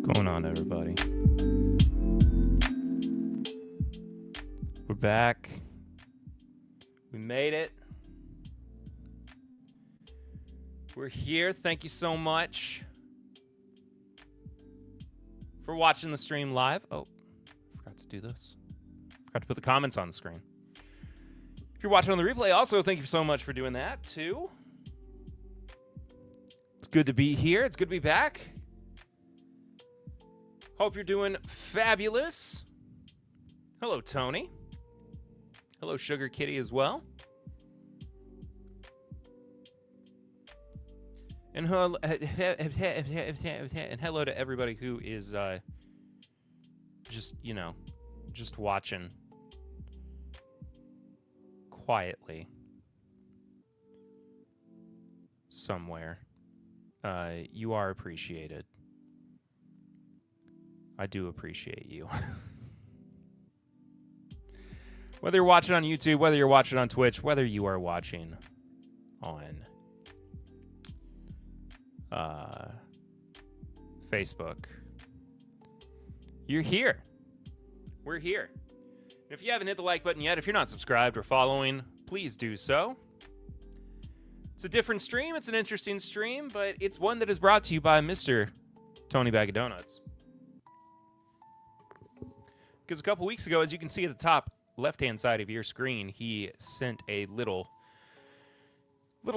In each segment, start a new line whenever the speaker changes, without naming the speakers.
going on, everybody? We're back. We made it. We're here. Thank you so much for watching the stream live. Oh, forgot to do this. Forgot to put the comments on the screen. If you're watching on the replay, also, thank you so much for doing that, too. It's good to be here. It's good to be back. Hope you're doing fabulous. Hello, Tony. Hello, Sugar Kitty, as well. And hello to everybody who is just watching quietly somewhere. You are appreciated. I do appreciate you. Whether you're watching on YouTube, whether you're watching on Twitch, whether you are watching on Facebook, you're here. We're here. And if you haven't hit the like button yet, if you're not subscribed or following, please do so. It's a different stream. It's an interesting stream, but it's one that is brought to you by Mr. Tony Bag of Donuts. Because a couple weeks ago, as you can see at the top left-hand side of your screen, he sent a little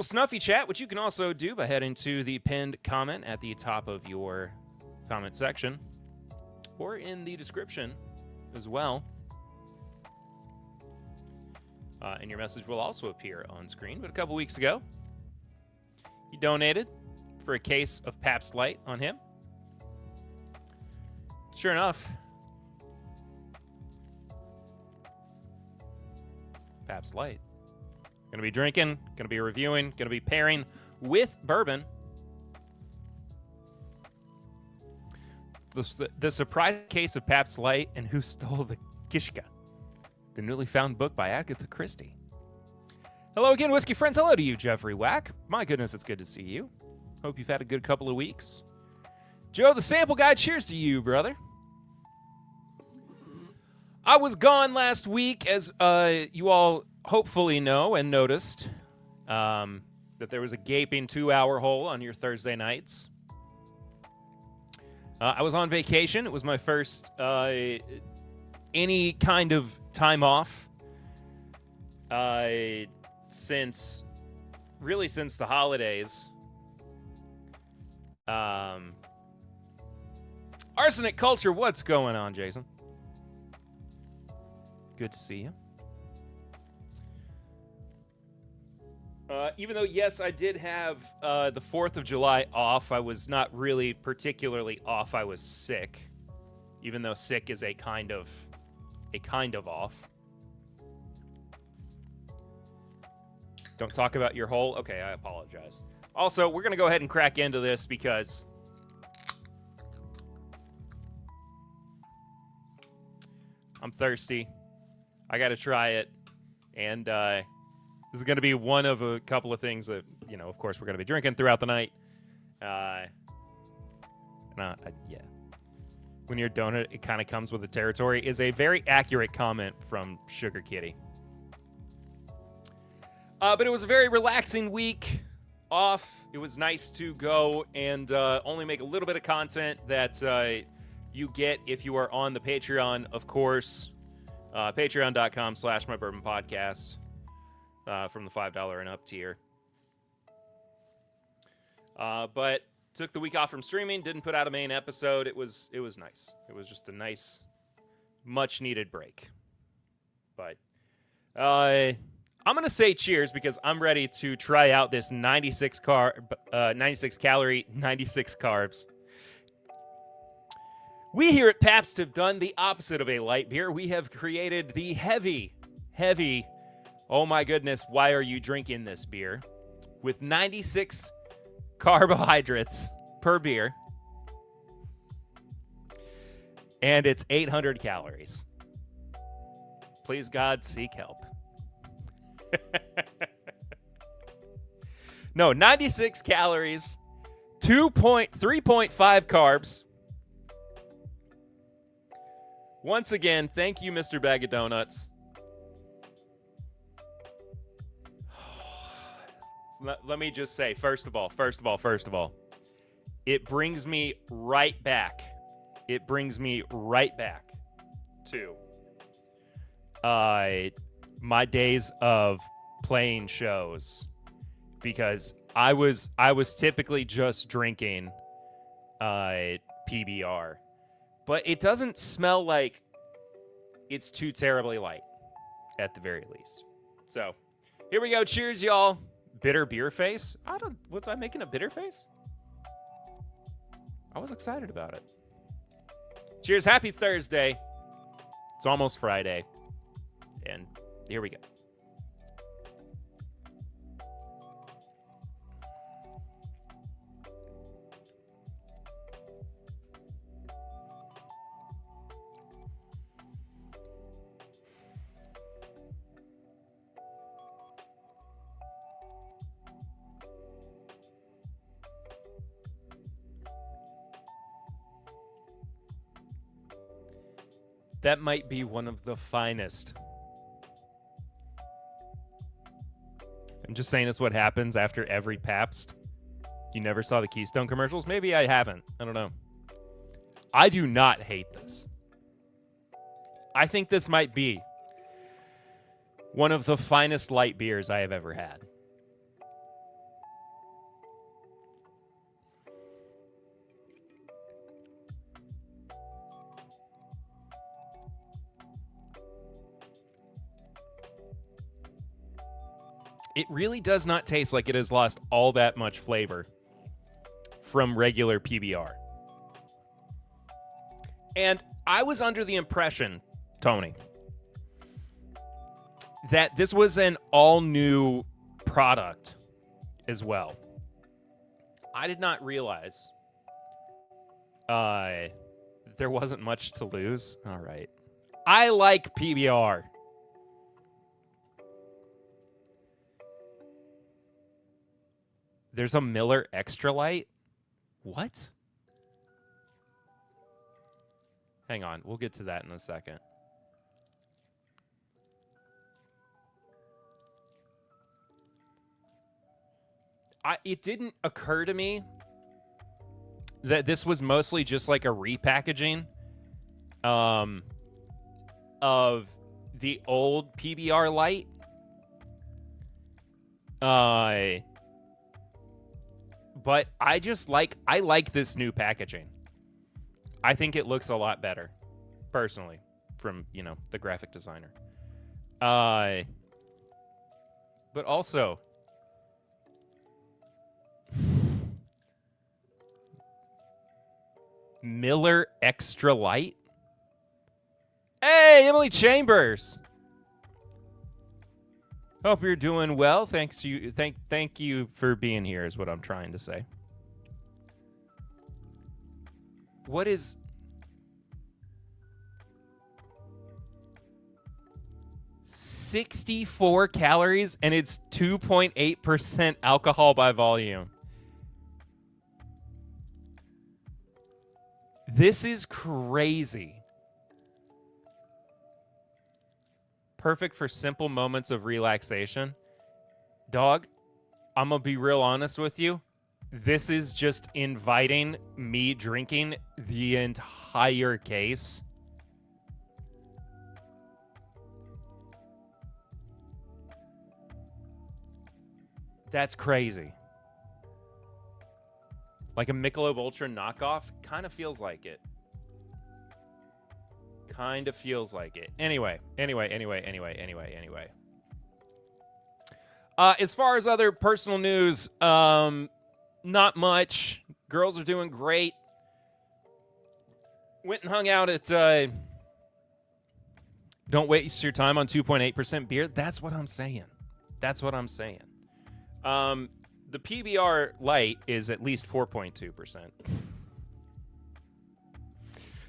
snuffy chat, which you can also do by heading to the pinned comment at the top of your comment section or in the description as well. And your message will also appear on screen. But a couple weeks ago, he donated for a case of PABST Light on him. Sure enough, PABST Light. Gonna be drinking, gonna be reviewing, gonna be pairing with bourbon. The surprise case of PABST Light and Who Stole the Kishka, the newly found book by Agatha Christie. Hello again, whiskey friends. Hello to you, Jeffrey Wack. My goodness, it's good to see you. Hope you've had a good couple of weeks. Joe, the sample guy, cheers to you, brother. I was gone last week, as you all hopefully know and noticed, that there was a gaping 2-hour hole on your Thursday nights. I was on vacation. It was my first any kind of time off since the holidays. Arsenic Culture, what's going on, Jason? Good to see you. Even though, yes, I did have the 4th of July off, I was not really particularly off. I was sick, even though sick is a kind of off. Don't talk about your hole. Okay, I apologize. Also, we're going to go ahead and crack into this because I'm thirsty. I got to try it. And this is going to be one of a couple of things that, of course, we're going to be drinking throughout the night. Yeah. When you're a donut, it kind of comes with the territory is a very accurate comment from Sugar Kitty. But it was a very relaxing week off. It was nice to go and only make a little bit of content that you get if you are on the Patreon, of course. Patreon.com/MyBourbonPodcast from the $5 and up tier. But took the week off from streaming, didn't put out a main episode. It was nice. It was just a nice, much-needed break. But I'm going to say cheers because I'm ready to try out this 96 calorie, 96 carbs. We here at PABST have done the opposite of a light beer. We have created the heavy, oh my goodness, why are you drinking this beer? With 96 carbohydrates per beer. And it's 800 calories. Please God, seek help. No, 96 calories, 3.5 carbs, Once again, thank you, Mr. Bag of Donuts. Let me just say, first of all, it brings me right back. It brings me right back to my days of playing shows, because I was typically just drinking PBR, but it doesn't smell like it's too terribly light at the very least. So here we go. Cheers, y'all. Bitter beer face? Was I making a bitter face? I was excited about it. Cheers. Happy Thursday. It's almost Friday. And here we go. That might be one of the finest. I'm just saying it's what happens after every PABST. You never saw the Keystone commercials? Maybe I haven't. I don't know. I do not hate this. I think this might be one of the finest light beers I have ever had. It really does not taste like it has lost all that much flavor from regular PBR. And I was under the impression, Tony, that this was an all-new product as well. I did not realize there wasn't much to lose. All right. I like PBR. There's a Miller Extra Light? What? Hang on. We'll get to that in a second. It didn't occur to me that this was mostly just like a repackaging of the old PBR Light. But I like this new packaging. I think it looks a lot better, personally, from, the graphic designer. But also, Miller Extra Light? Hey, Emily Chambers! Hope you're doing well. Thank you for being here is what I'm trying to say. What is 64 calories and it's 2.8% alcohol by volume? This is crazy. Perfect for simple moments of relaxation. Dog, I'm going to be real honest with you. This is just inviting me drinking the entire case. That's crazy. Like a Michelob Ultra knockoff? Kind of feels like it. Kind of feels like it. Anyway. As far as other personal news, not much. Girls are doing great. Went and hung out at Don't Waste Your Time on 2.8% beer. That's what I'm saying. The PBR Light is at least 4.2%.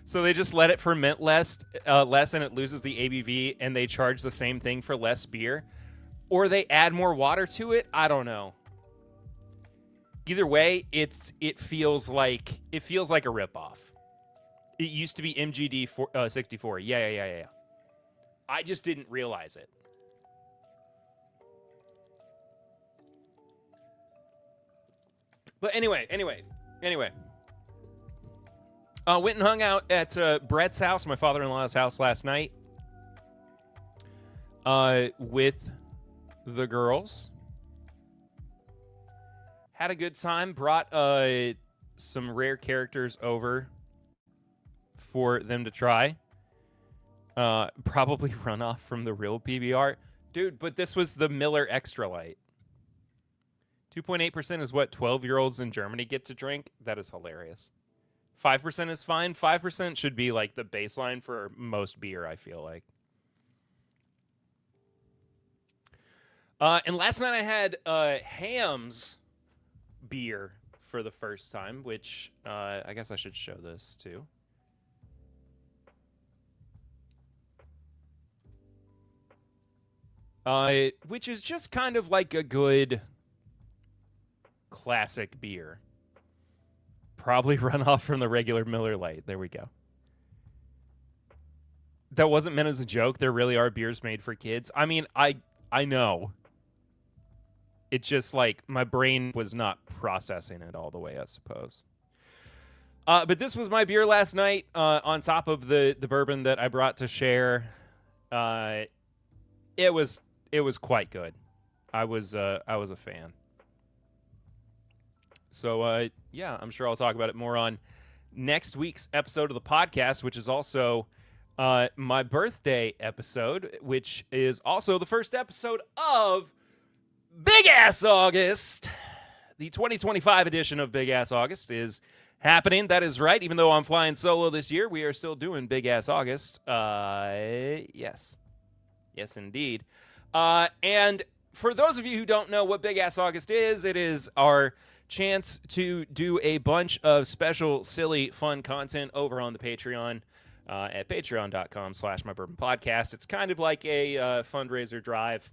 So they just let it ferment less and it loses the ABV, and they charge the same thing for less beer. Or they add more water to it. I don't know. Either way, it feels like a ripoff. It used to be MGD 64. Yeah. I just didn't realize it. But anyway. Went and hung out at Brett's house, my father-in-law's house last night. With the girls. Had a good time. Brought some rare characters over for them to try. Probably run off from the real PBR. Dude, but this was the Miller Extra Light. 2.8% is what 12-year-olds in Germany get to drink. That is hilarious. 5% is fine. 5% should be like the baseline for most beer, I feel like. And last night I had Ham's beer for the first time, which I guess I should show this too. Which is just kind of like a good classic beer. Probably run off from the regular Miller Lite. There we go. That wasn't meant as a joke. There really are beers made for kids. I mean, I know. It's just like my brain was not processing it all the way, I suppose. But this was my beer last night on top of the bourbon that I brought to share. It was quite good. I was a fan. So, yeah, I'm sure I'll talk about it more on next week's episode of the podcast, which is also my birthday episode, which is also the first episode of Big Ass August. The 2025 edition of Big Ass August is happening. That is right. Even though I'm flying solo this year, we are still doing Big Ass August. Yes, indeed. And for those of you who don't know what Big Ass August is, it is our chance to do a bunch of special, silly, fun content over on the Patreon at patreon.com/mybourbonpodcast. It's kind of like a fundraiser drive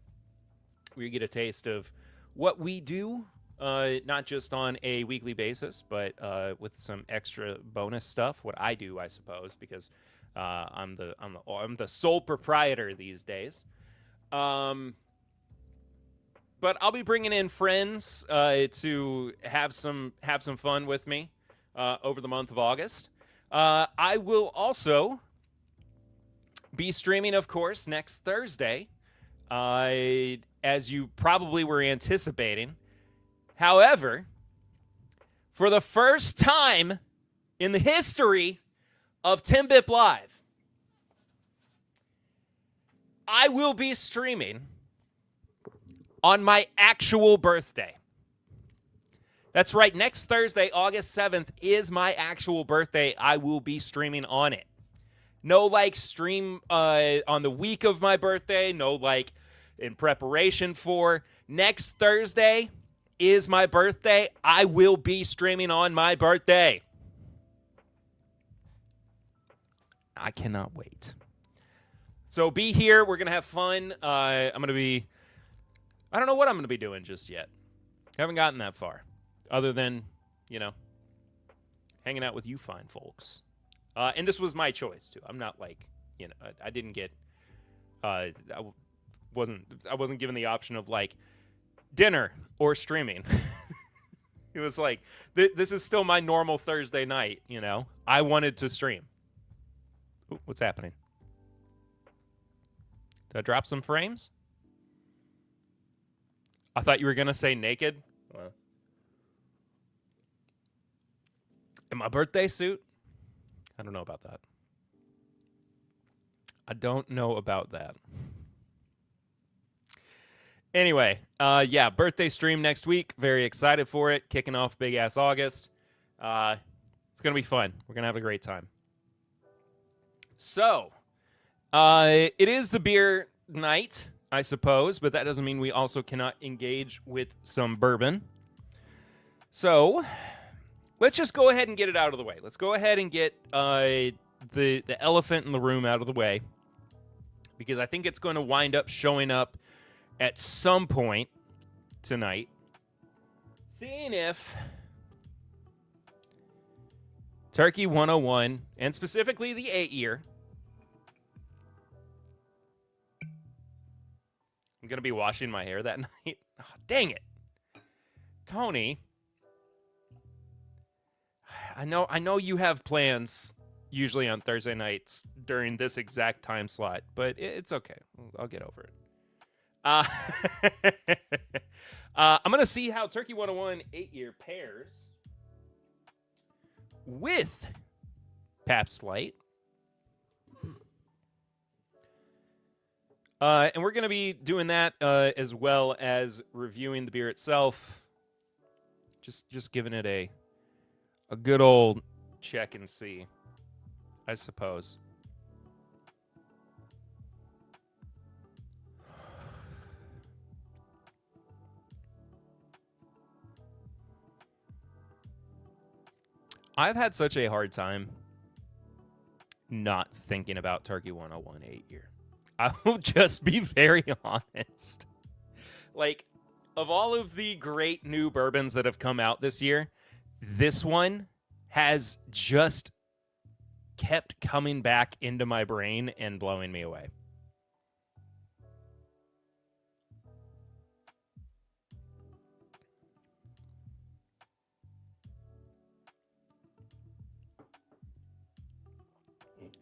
where you get a taste of what we do, not just on a weekly basis, but with some extra bonus stuff. What I do, I suppose, because I'm the sole proprietor these days. But I'll be bringing in friends to have some fun with me over the month of August. I will also be streaming, of course, next Thursday, as you probably were anticipating. However, for the first time in the history of Timbip Live, I will be streaming on my actual birthday. That's right. Next Thursday, August 7th, is my actual birthday. I will be streaming on it. No, stream on the week of my birthday. No, in preparation for. Next Thursday is my birthday. I will be streaming on my birthday. I cannot wait. So be here. We're going to have fun. I don't know what I'm going to be doing just yet. Haven't gotten that far. Other than, hanging out with you fine folks. And this was my choice, too. I'm not I didn't get, I wasn't given the option of, dinner or streaming. It was this is still my normal Thursday night, I wanted to stream. Ooh, what's happening? Did I drop some frames? I thought you were going to say naked. Well, in my birthday suit? I don't know about that. Anyway, birthday stream next week. Very excited for it. Kicking off Big Ass August. It's going to be fun. We're going to have a great time. So, it is the beer night, I suppose, but that doesn't mean we also cannot engage with some bourbon. So, let's just go ahead and get it out of the way. Let's go ahead and get the elephant in the room out of the way, because I think it's going to wind up showing up at some point tonight. Seeing if Turkey 101, and specifically the 8-year. I'm going to be washing my hair that night. Oh, dang it. Tony, I know you have plans usually on Thursday nights during this exact time slot, but it's okay. I'll get over it. I'm going to see how Turkey 101 8-year pairs with PABST Light. And we're going to be doing that as well as reviewing the beer itself. Just giving it a good old check and see, I suppose. I've had such a hard time not thinking about Turkey 101 8-year. I will just be very honest. Like, of all of the great new bourbons that have come out this year, this one has just kept coming back into my brain and blowing me away.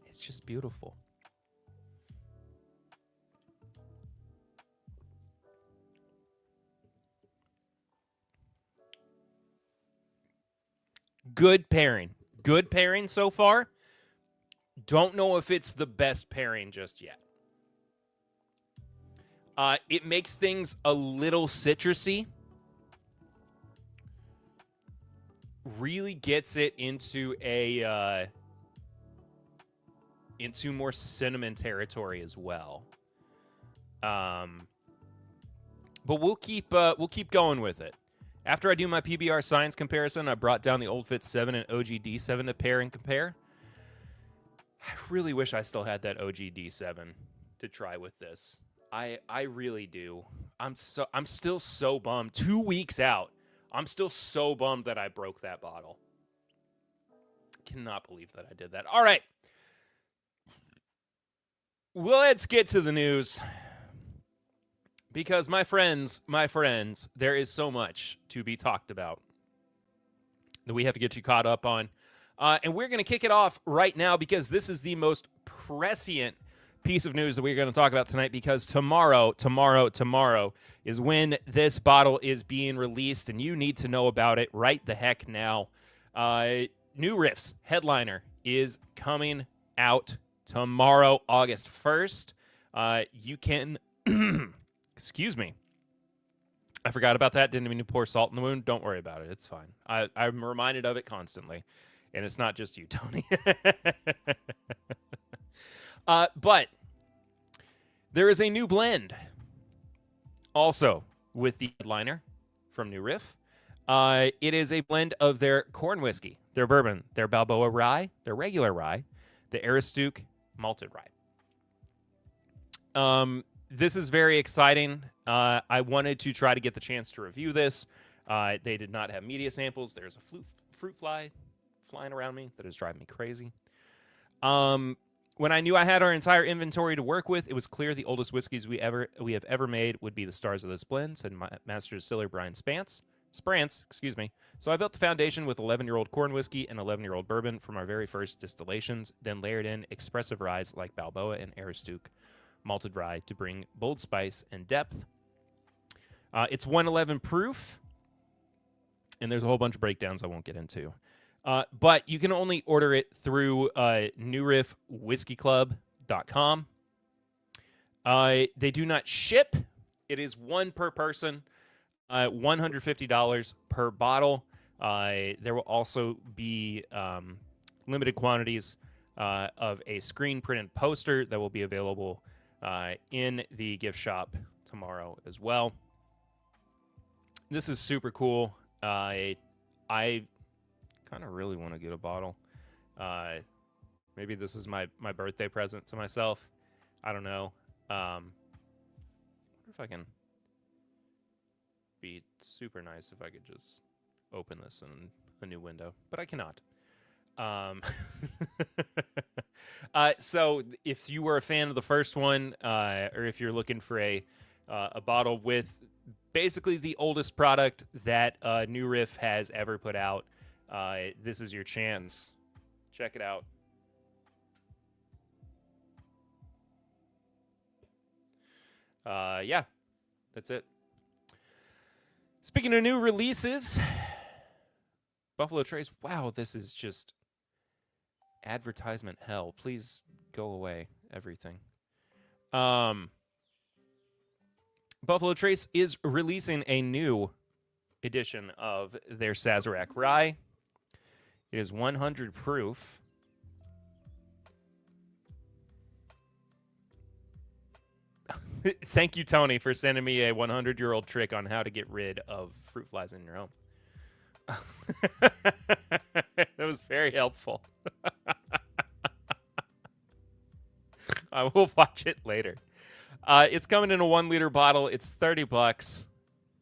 It's just beautiful. Good pairing. Good pairing so far. Don't know if it's the best pairing just yet. It makes things a little citrusy. Really gets it into into more cinnamon territory as well. But we'll keep going with it. After I do my PBR science comparison, I brought down the Old Fit 7 and OG D7 to pair and compare. I really wish I still had that OG D7 to try with this. I really do. I'm still so bummed. 2 weeks out, I'm still so bummed that I broke that bottle. Cannot believe that I did that. All right. Well, let's get to the news. Because, my friends, there is so much to be talked about that we have to get you caught up on. And we're going to kick it off right now because this is the most prescient piece of news that we're going to talk about tonight, because tomorrow is when this bottle is being released, and you need to know about it right the heck now. New Riff's headliner is coming out tomorrow, August 1st. You can... Excuse me. I forgot about that. Didn't mean to pour salt in the wound. Don't worry about it. It's fine. I'm reminded of it constantly. And it's not just you, Tony. But there is a new blend also with the headliner from New Riff. It is a blend of their corn whiskey, their bourbon, their Balboa rye, their regular rye, the Aristook malted rye. This is very exciting. I wanted to try to get the chance to review this. They did not have media samples. There's a fruit fly flying around me that is driving me crazy. When I knew I had our entire inventory to work with, it was clear the oldest whiskeys we have ever made would be the stars of this blend, said Master Distiller Brian Sprance, excuse me. So I built the foundation with 11-year-old corn whiskey and 11-year-old bourbon from our very first distillations, then layered in expressive ryes like Balboa and Aristook malted rye to bring bold spice and depth. It's 111 proof, and there's a whole bunch of breakdowns I won't get into. But you can only order it through newriffwhiskeyclub.com. They do not ship. It is one per person, $150 per bottle. There will also be limited quantities of a screen-printed poster that will be available in the gift shop tomorrow as well. This is super cool. I kind of really want to get a bottle. Maybe this is my birthday present to myself. I don't know. I wonder if I can be super nice if I could just open this in a new window, but I cannot. Um, so if you were a fan of the first one, or if you're looking for a bottle with basically the oldest product that New Riff has ever put out, this is your chance. Check it out. Yeah, that's it. Speaking of new releases, Buffalo Trace. Wow, this is just advertisement hell. Please go away, everything. Buffalo Trace is releasing a new edition of their Sazerac Rye. It is 100 proof. Thank you, Tony, for sending me a 100-year-old trick on how to get rid of fruit flies in your home. That was very helpful. I will watch it later. It's coming in a 1-liter bottle. It's $30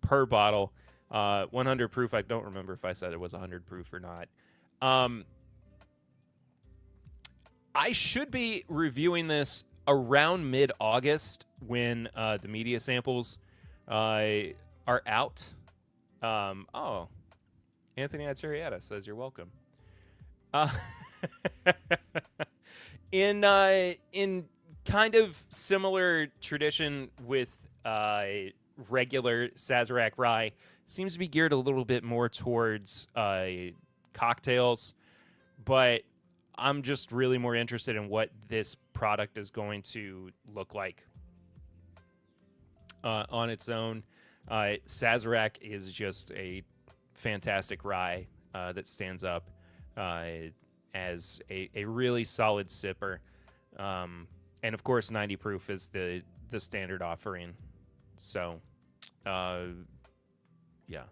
per bottle. 100 proof. I don't remember if I said it was 100 proof or not. I should be reviewing this around mid-August when the media samples are out. Oh, Anthony Atsurieta says you're welcome. In kind of similar tradition with regular Sazerac Rye, seems to be geared a little bit more towards cocktails, but I'm just really more interested in what this product is going to look like on its own. Sazerac is just a fantastic rye that stands up as a really solid sipper. And of course, 90 proof is the standard offering. So, yeah.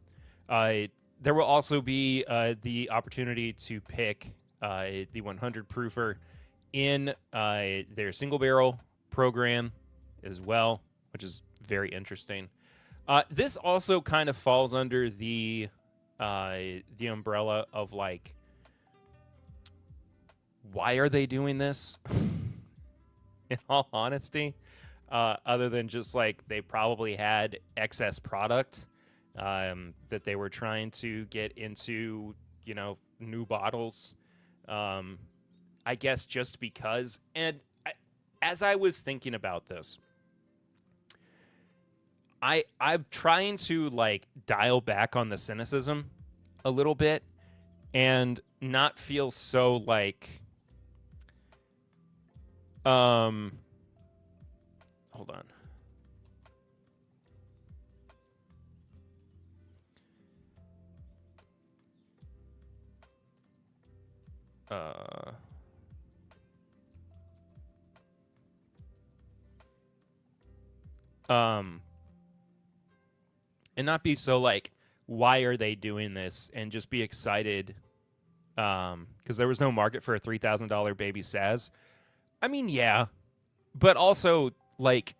There will also be the opportunity to pick the 100 proofer in their single barrel program as well, which is very interesting. This also kind of falls under the umbrella of like, why are they doing this? In all honesty, other than just like they probably had excess product that they were trying to get into, new bottles. I guess just because. And as I was thinking about this, I'm trying to like dial back on the cynicism a little bit and not feel so like hold on. And not be so like, why are they doing this? And just be excited because there was no market for a $3,000 baby Saz. I mean, yeah, but also like,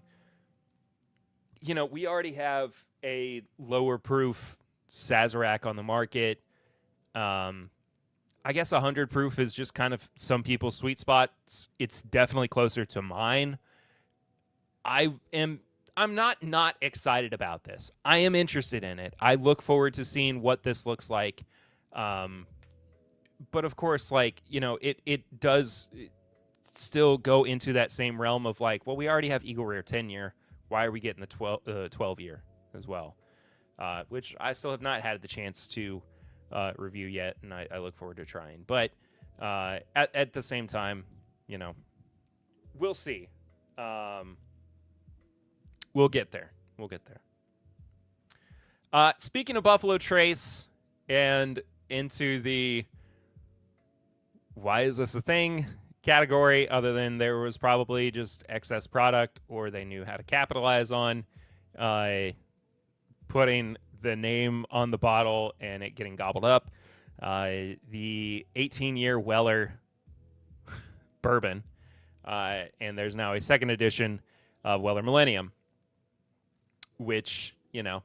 we already have a lower proof Sazerac on the market. I guess 100 proof is just kind of some people's sweet spots. It's definitely closer to mine. I'm not excited about this. I am interested in it. I look forward to seeing what this looks like. But of course, like, it does still go into that same realm of like, well, we already have Eagle Rare 10-year. Why are we getting the 12-year as well? Which I still have not had the chance to review yet, and I look forward to trying. But at the same time, we'll see. We'll get there. Speaking of Buffalo Trace and into the why is this a thing category, other than there was probably just excess product or they knew how to capitalize on putting the name on the bottle and it getting gobbled up. The 18-year Weller bourbon, and there's now a second edition of Weller Millennium, which, it's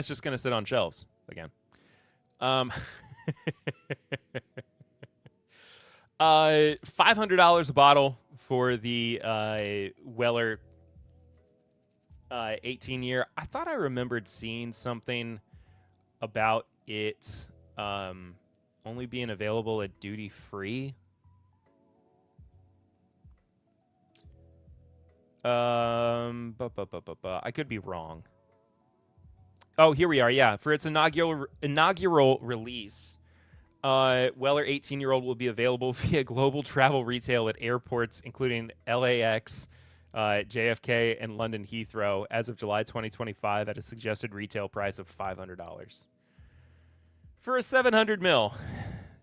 just going to sit on shelves again. $500 a bottle for the Weller 18 year. I thought I remembered seeing something about it only being available at duty free. I could be wrong. Oh, here we are. Yeah, for its inaugural release, Weller 18-year-old will be available via global travel retail at airports, including LAX, JFK, and London Heathrow as of July 2025 at a suggested retail price of $500. For a 700 mil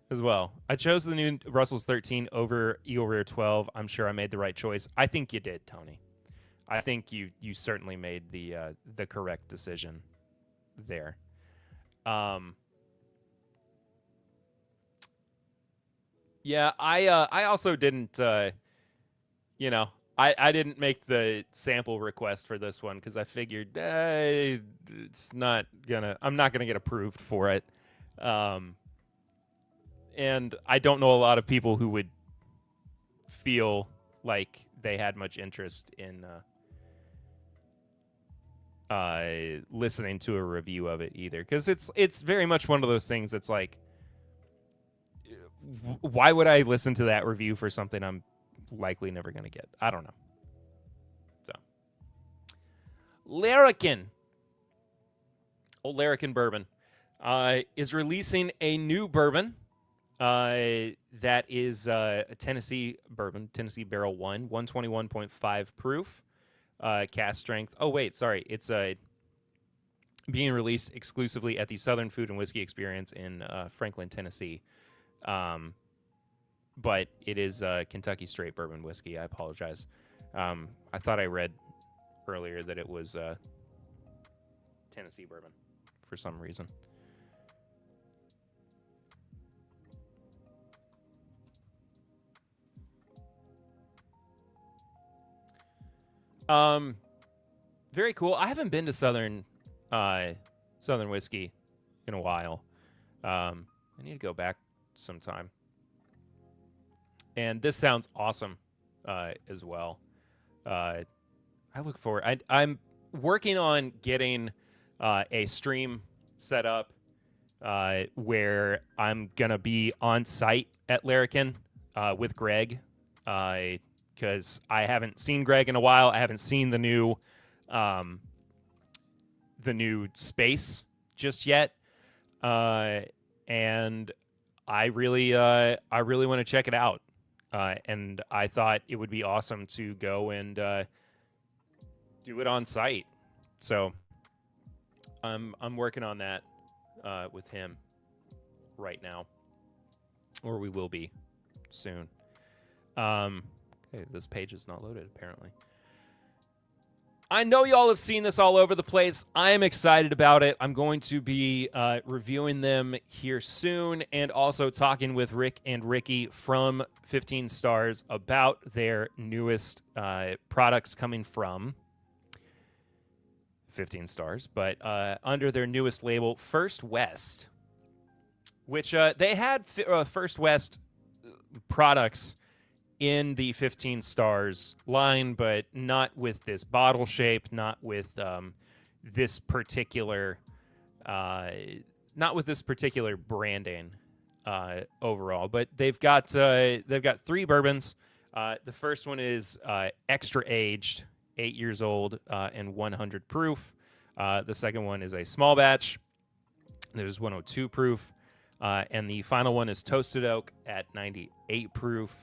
as well. I chose the new Russell's 13 over Eagle Rare 12. I'm sure I made the right choice. I think you did, Tony. I think you certainly made the correct decision there. Yeah, I also didn't, I didn't make the sample request for this one because I figured it's not I'm not gonna get approved for it. And I don't know a lot of people who would feel like they had much interest in listening to a review of it either, because it's very much one of those things that's like, why would I listen to that review for something I'm likely never going to get? I don't know. So, Larrikin, Old Larrikin Bourbon, is releasing a new bourbon that is a Tennessee bourbon, Tennessee Barrel 1, 121.5 proof, cast strength. Oh, wait, sorry. It's being released exclusively at the Southern Food and Whiskey Experience in Franklin, Tennessee. But it is Kentucky straight bourbon whiskey. I apologize. I thought I read earlier that it was Tennessee bourbon for some reason. Very cool. I haven't been to Southern whiskey in a while. I need to go back sometime. And this sounds awesome as well. I look forward. I'm working on getting a stream set up where I'm gonna be on site at Larrikin with Greg, because I haven't seen Greg in a while. I haven't seen the new space just yet, and I really want to check it out. And I thought it would be awesome to go and do it on site. So I'm working on that with him right now, or we will be soon. Okay, this page is not loaded apparently. I know y'all have seen this all over the place. I am excited about it. I'm going to be reviewing them here soon, and also talking with Rick and Ricky from 15 Stars about their newest products coming from 15 Stars, but under their newest label, First West, which they had First West products in the 15 Stars line, but not with this bottle shape, not with this particular branding overall. But they've got 3 bourbons. The first one is extra aged, 8 years old, and 100 proof. The second one is a small batch. There's 102 proof, and the final one is toasted oak at 98 proof.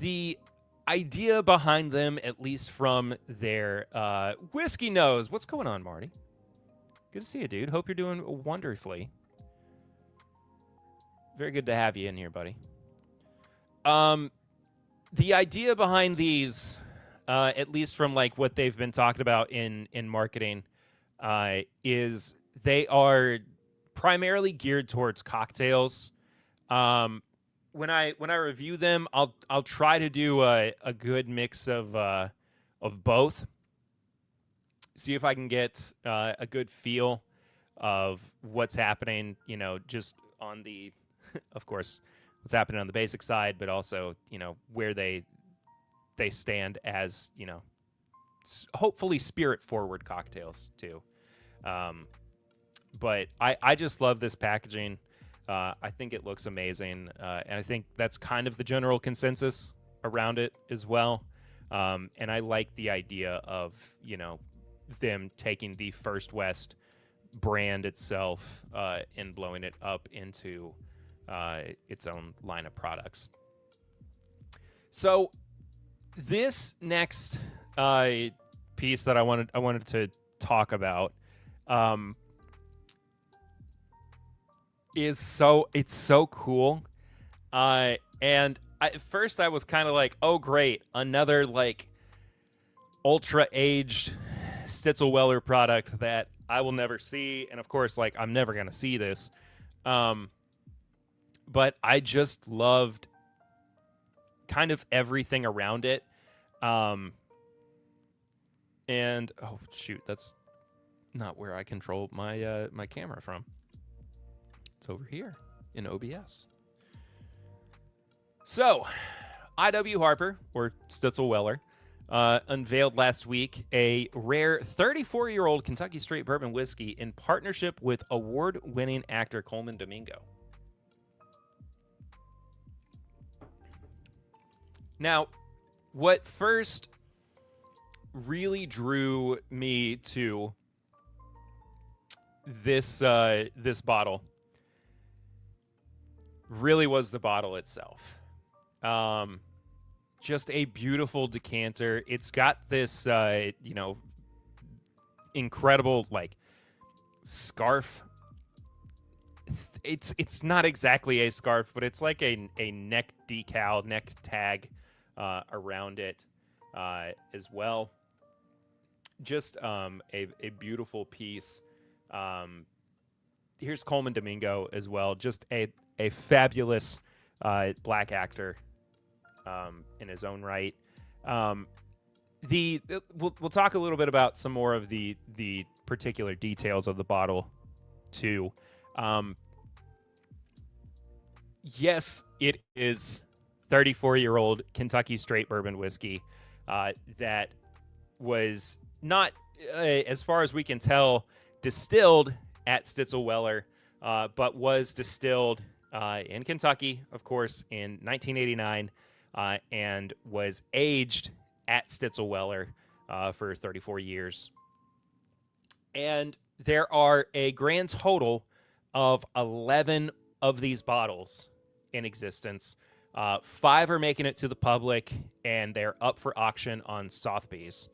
The idea behind them, at least from their whiskey nose. What's going on, Marty? Good to see you, dude. Hope you're doing wonderfully. Very good to have you in here, buddy. The idea behind these, at least from like what they've been talking about in marketing, is they are primarily geared towards cocktails. When I review them, I'll try to do a good mix of both. See if I can get a good feel of what's happening, just on the, of course, what's happening on the basic side, but also, you know, where they stand as, you know, hopefully spirit-forward cocktails, too. But I just love this packaging. I think it looks amazing, and I think that's kind of the general consensus around it as well. And I like the idea of, you know, them taking the First West brand itself and blowing it up into its own line of products. So this next piece that I wanted to talk about it's so cool. And at first I was kind of like, oh great, another like ultra aged Stitzel-Weller product that I will never see, and of course, like, I'm never gonna see this. But I just loved kind of everything around it. And oh shoot, that's not where I control my my camera from. It's over here in OBS. So, I.W. Harper, or Stitzel-Weller, unveiled last week a rare 34-year-old Kentucky Straight Bourbon whiskey in partnership with award-winning actor Coleman Domingo. Now, what first really drew me to this this bottle really was the bottle itself. Just a beautiful decanter. It's got this, you know, incredible like scarf. It's not exactly a scarf, but it's like a neck decal, neck tag around it as well. Just a beautiful piece. Here's Coleman Domingo as well. Just a fabulous black actor in his own right. We'll talk a little bit about some more of the particular details of the bottle too. Yes, it is 34-year-old Kentucky Straight Bourbon whiskey that was not, as far as we can tell, distilled at Stitzel-Weller, but was distilled in Kentucky, of course, in 1989, and was aged at Stitzel-Weller for 34 years. And there are a grand total of 11 of these bottles in existence. 5 are making it to the public, and they're up for auction on Sotheby's.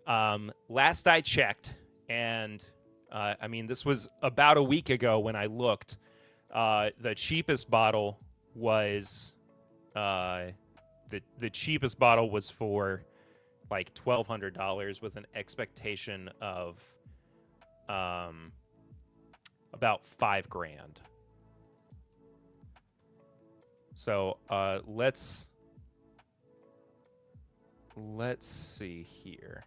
Last I checked, and I mean, this was about a week ago when I looked, the cheapest bottle was the cheapest bottle was for like $1,200 with an expectation of about $5,000. So let's see here.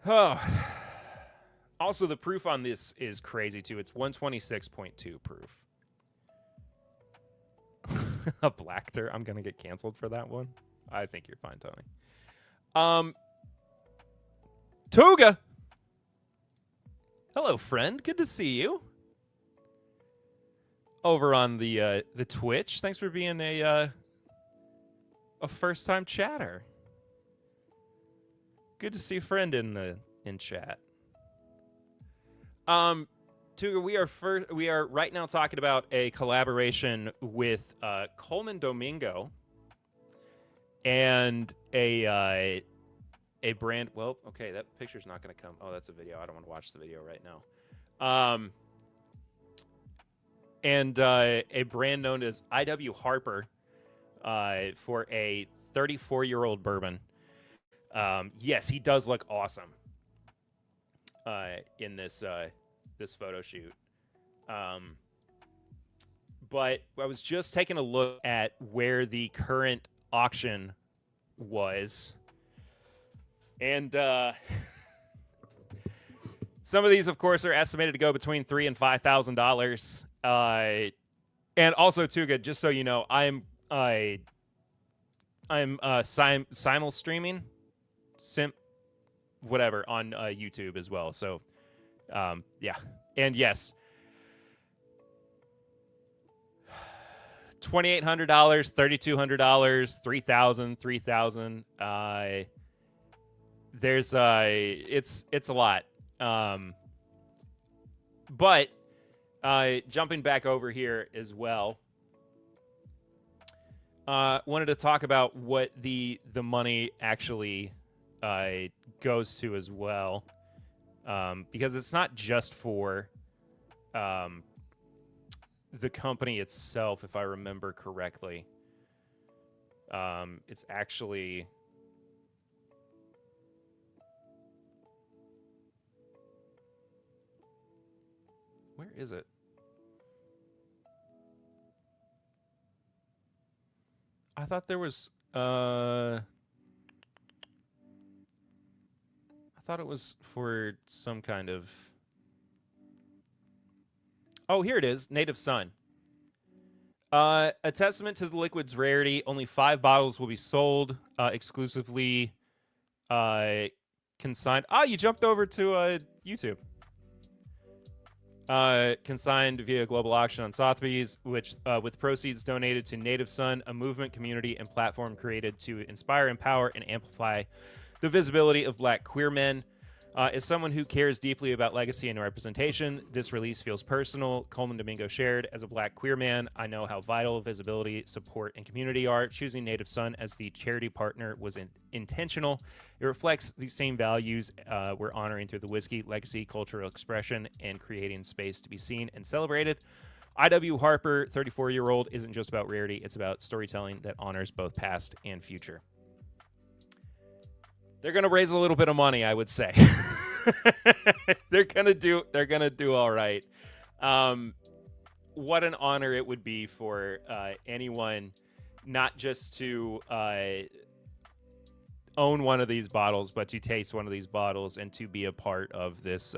Oh. Also, the proof on this is crazy too. It's 126.2 proof. A Blackter. I'm gonna get canceled for that one. I think you're fine, Tony. Tuga. Hello, friend. Good to see you. Over on the Twitch. Thanks for being a first-time chatter. Good to see a friend in chat. Tuga, we are right now talking about a collaboration with Coleman Domingo and a brand. Well, okay, that picture's not going to come. Oh, that's a video. I don't want to watch the video right now. And a brand known as I.W. Harper for a 34-year-old bourbon. Yes, he does look awesome in this this photo shoot. But I was just taking a look at where the current auction was. And some of these, of course, are estimated to go between $3,000 and $5,000. And also, too good, just so you know, I'm simul streaming, whatever, on YouTube as well. So, yeah. And yes, $2,800, $3,200, $3,000, $3,000. There's it's a lot. But jumping back over here as well, wanted to talk about what the money actually goes to as well, because it's not just for the company itself, if I remember correctly. It's actually... Where is it? I thought there was... I thought it was for some kind of... Oh, here it is. Native Son. A testament to the liquid's rarity. Only 5 bottles will be sold exclusively consigned. Ah, you jumped over to YouTube. Consigned via global auction on Sotheby's, which with proceeds donated to Native Son, a movement, community, and platform created to inspire, empower, and amplify the visibility of Black queer men. As someone who cares deeply about legacy and representation, this release feels personal. Coleman Domingo shared, as a Black queer man, I know how vital visibility, support, and community are. Choosing Native Son as the charity partner was intentional. It reflects the same values we're honoring through the whiskey, legacy, cultural expression, and creating space to be seen and celebrated. I.W. Harper, 34-year-old, isn't just about rarity. It's about storytelling that honors both past and future. They're gonna raise a little bit of money, I would say. They're gonna do all right. What an honor it would be for anyone, not just to own one of these bottles, but to taste one of these bottles and to be a part of this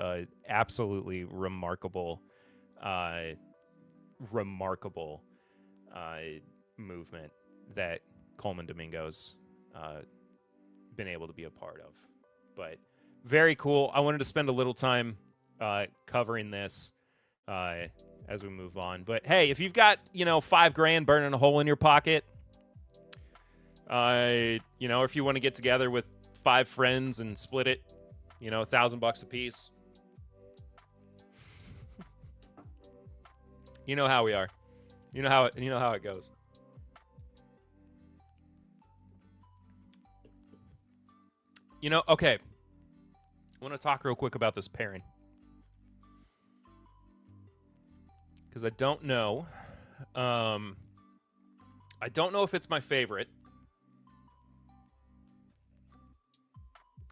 absolutely remarkable movement that Coleman Domingo's been able to be a part of. But very cool. I wanted to spend a little time covering this as we move on. But hey, if you've got, $5,000 burning a hole in your pocket, if you want to get together with 5 friends and split it, $1,000 a piece. You know how we are. You know how it goes. Okay. I want to talk real quick about this pairing. Because I don't know. I don't know if it's my favorite.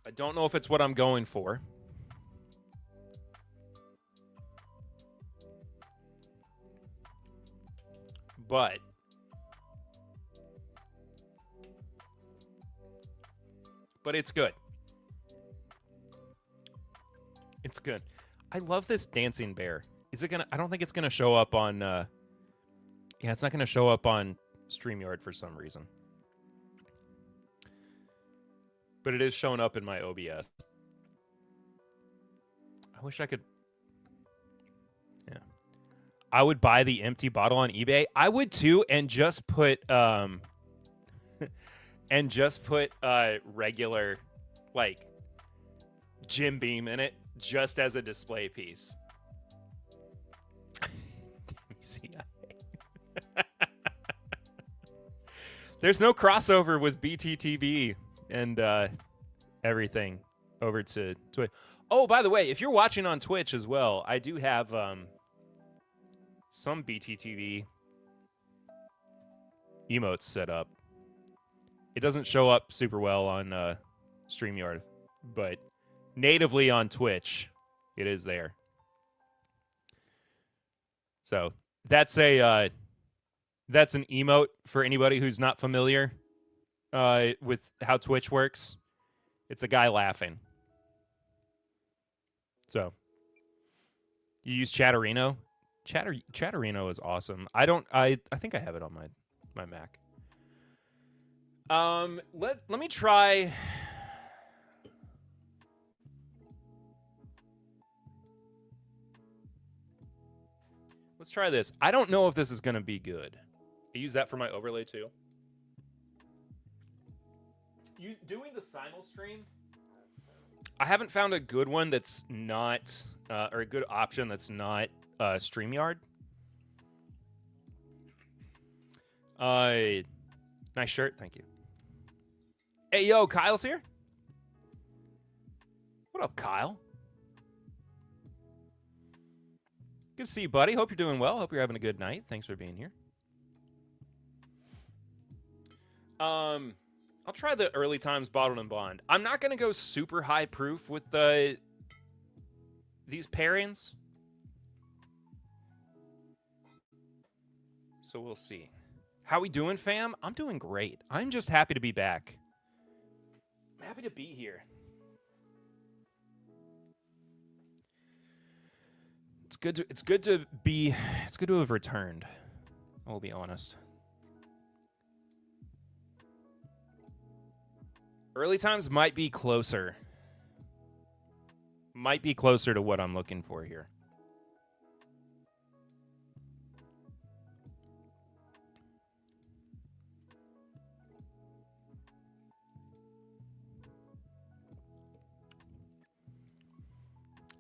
I don't know if it's what I'm going for. But it's good. It's good. I love this dancing bear. Is it gonna? I don't think it's gonna show up on. It's not gonna show up on StreamYard for some reason. But it is showing up in my OBS. I wish I could. Yeah. I would buy the empty bottle on eBay. I would too, and just put regular, like, Jim Beam in it, just as a display piece. There's no crossover with BTTB and everything over to Twitch. Oh, by the way, if you're watching on Twitch as well, I do have some BTTV emotes set up. It doesn't show up super well on StreamYard, but natively on Twitch, it is there. So that's an emote for anybody who's not familiar. with how Twitch works. It's a guy laughing. So you use Chatterino? Chatterino is awesome. I think I have it on my Mac. Let me try. Let's try this. I don't know if this is going to be good. I use that for my overlay too. You doing the simul stream? I haven't found a good one that's not, or a good option that's not StreamYard. Nice shirt, thank you. Hey, yo, Kyle's here. What up, Kyle? Good to see you, buddy. Hope you're doing well. Hope you're having a good night. Thanks for being here. I'll try the early times bottled and bond. I'm not going to go super high proof with these pairings. So we'll see. How we doing, fam? I'm doing great. I'm just happy to be back. I'm happy to be here. It's good to have returned. I'll be honest. Early times might be closer. Might be closer to what I'm looking for here.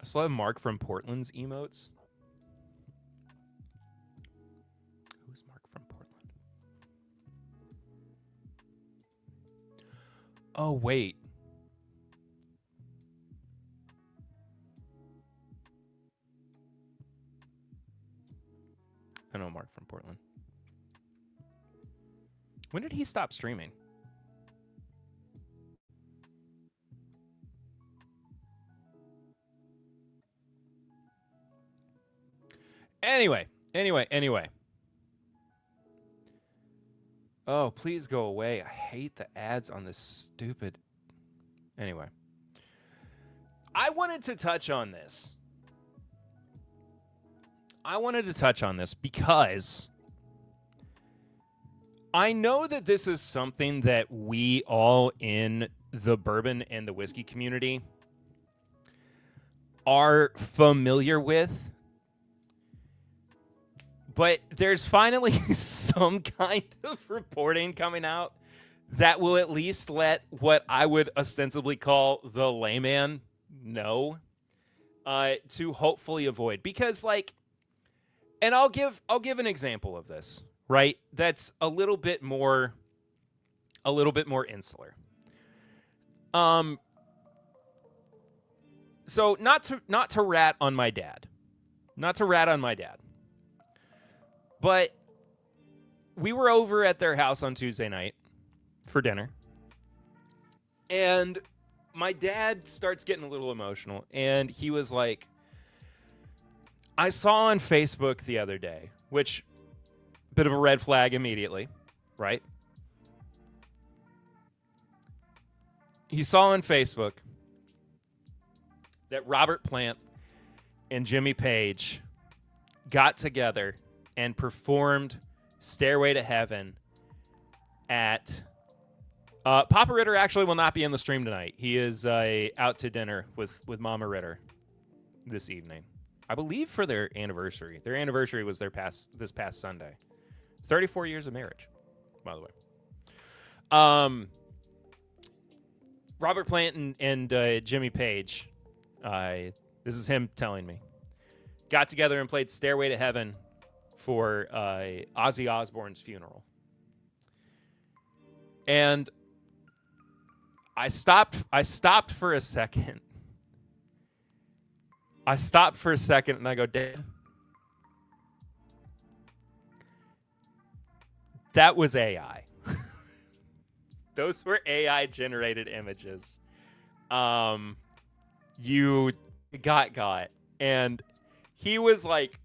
I still have Mark from Portland's emotes. Who's Mark from Portland? Oh, wait. I know Mark from Portland. When did he stop streaming? Anyway. Oh, please go away. I hate the ads on this stupid... Anyway. I wanted to touch on this. Because I know that this is something that we all in the bourbon and the whiskey community are familiar with. But there's finally some kind of reporting coming out that will at least let what I would ostensibly call the layman know to hopefully avoid. Because, like, and I'll give an example of this, right? That's a little bit more insular. So not to rat on my dad. But we were over at their house on Tuesday night for dinner. And my dad starts getting a little emotional. And he was like, I saw on Facebook the other day, which, bit of a red flag immediately, right? He saw on Facebook that Robert Plant and Jimmy Page got together and performed Stairway to Heaven at... Papa Ritter actually will not be in the stream tonight. He is out to dinner with Mama Ritter this evening. I believe for their anniversary. Their anniversary was this past Sunday. 34 years of marriage, by the way. Robert Plant and Jimmy Page, this is him telling me, got together and played Stairway to Heaven for Ozzy Osbourne's funeral. And I stopped for a second. And I go, Dad, that was AI. Those were AI generated images. You got. And he was like,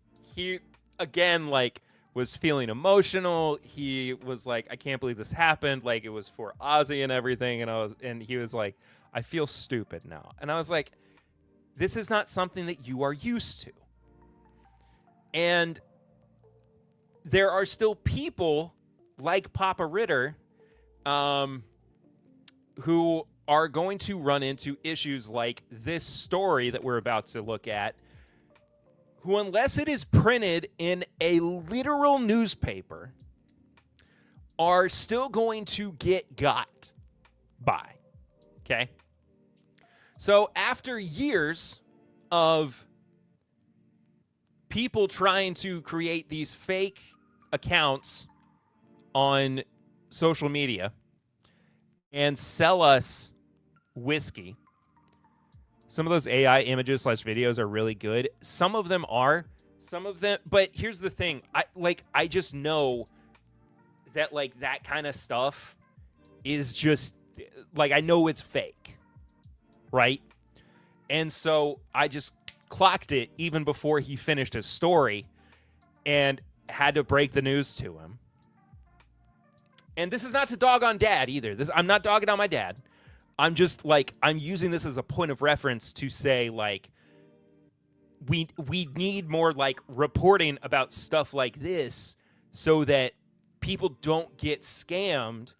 was feeling emotional. He was like, I can't believe this happened. Like, it was for Ozzy and everything. And he was like, I feel stupid now. And I was like, this is not something that you are used to. And there are still people like Papa Ritter who are going to run into issues like this story that we're about to look at, who, unless it is printed in a literal newspaper, are still going to get got by. Okay? So after years of people trying to create these fake accounts on social media and sell us whiskey, some of those AI images / videos are really good. Some of them are. Some of them, but here's the thing. I just know that like that kind of stuff is just like, I know it's fake, right? And so I just clocked it even before he finished his story and had to break the news to him. And this is not to dog on Dad either. I'm not dogging on my dad. I'm just like, I'm using this as a point of reference to say, like, we need more like reporting about stuff like this so that people don't get scammed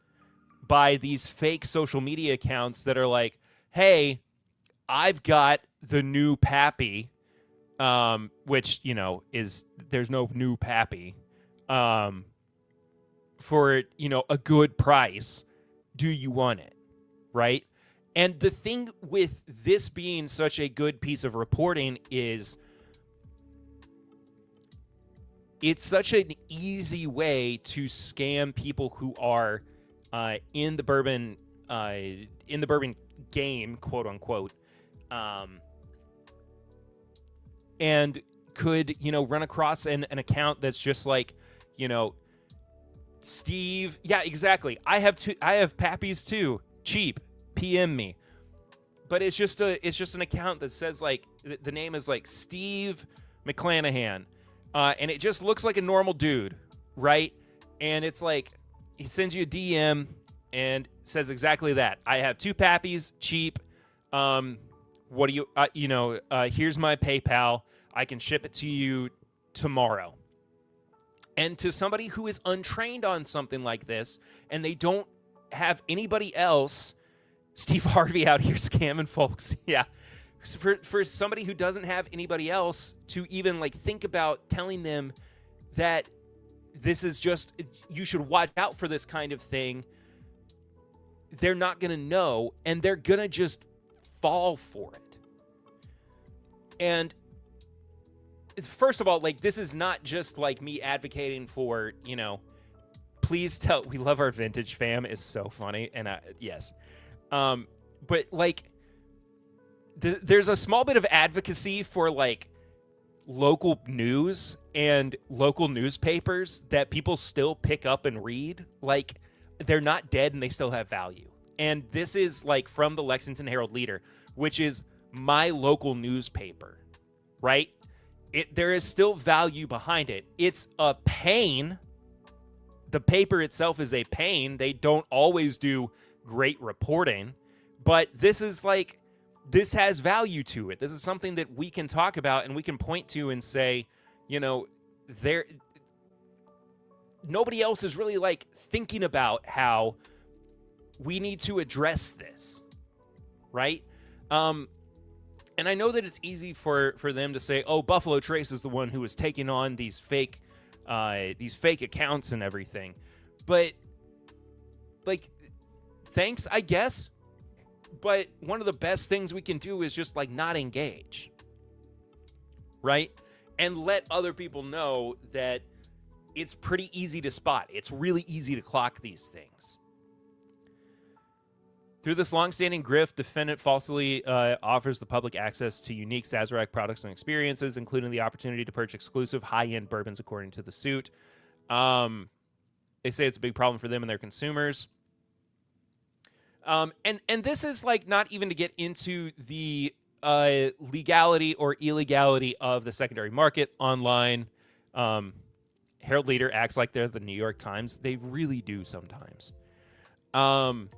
by these fake social media accounts that are like, hey, I've got the new Pappy, which, you know, there's no new Pappy, for, you know, a good price. Do you want it? Right? And the thing with this being such a good piece of reporting is it's such an easy way to scam people who are in the bourbon game, quote unquote, and could, you know, run across an account that's just like, you know, Steve. Yeah, exactly. I have Pappy's too. Cheap. PM me. But it's just an account that says like the name is like Steve McClanahan, and it just looks like a normal dude, right? And it's like he sends you a DM and says exactly that. I have 2 Pappies, cheap. What do you here's my PayPal. I can ship it to you tomorrow. And to somebody who is untrained on something like this, and they don't have anybody else, Steve Harvey out here scamming folks. Yeah. For somebody who doesn't have anybody else to even like think about telling them that this is just, you should watch out for this kind of thing, they're not going to know, and they're going to just fall for it. And first of all, like, this is not just like me advocating for, you know, please tell, we love our vintage fam is so funny. And yes. But like, there's a small bit of advocacy for like local news and local newspapers that people still pick up and read. Like, they're not dead and they still have value. And this is like from the Lexington Herald-Leader, which is my local newspaper, right? There is still value behind it. It's a pain. The paper itself is a pain. They don't always do great reporting, but this is like, this has value to it. This is something that we can talk about and we can point to and say, you know, nobody else is really like thinking about how we need to address this, right? And I know that it's easy for them to say, oh, Buffalo Trace is the one who was taking on these fake accounts and everything. But like, thanks, I guess. But one of the best things we can do is just like not engage, right? And let other people know that it's pretty easy to spot. It's really easy to clock these things. Through this long-standing grift, defendant falsely offers the public access to unique Sazerac products and experiences, including the opportunity to purchase exclusive high-end bourbons, according to the suit. They say it's a big problem for them and their consumers. And this is like not even to get into the legality or illegality of the secondary market online. Herald Leader acts like they're the New York Times. They really do sometimes. Online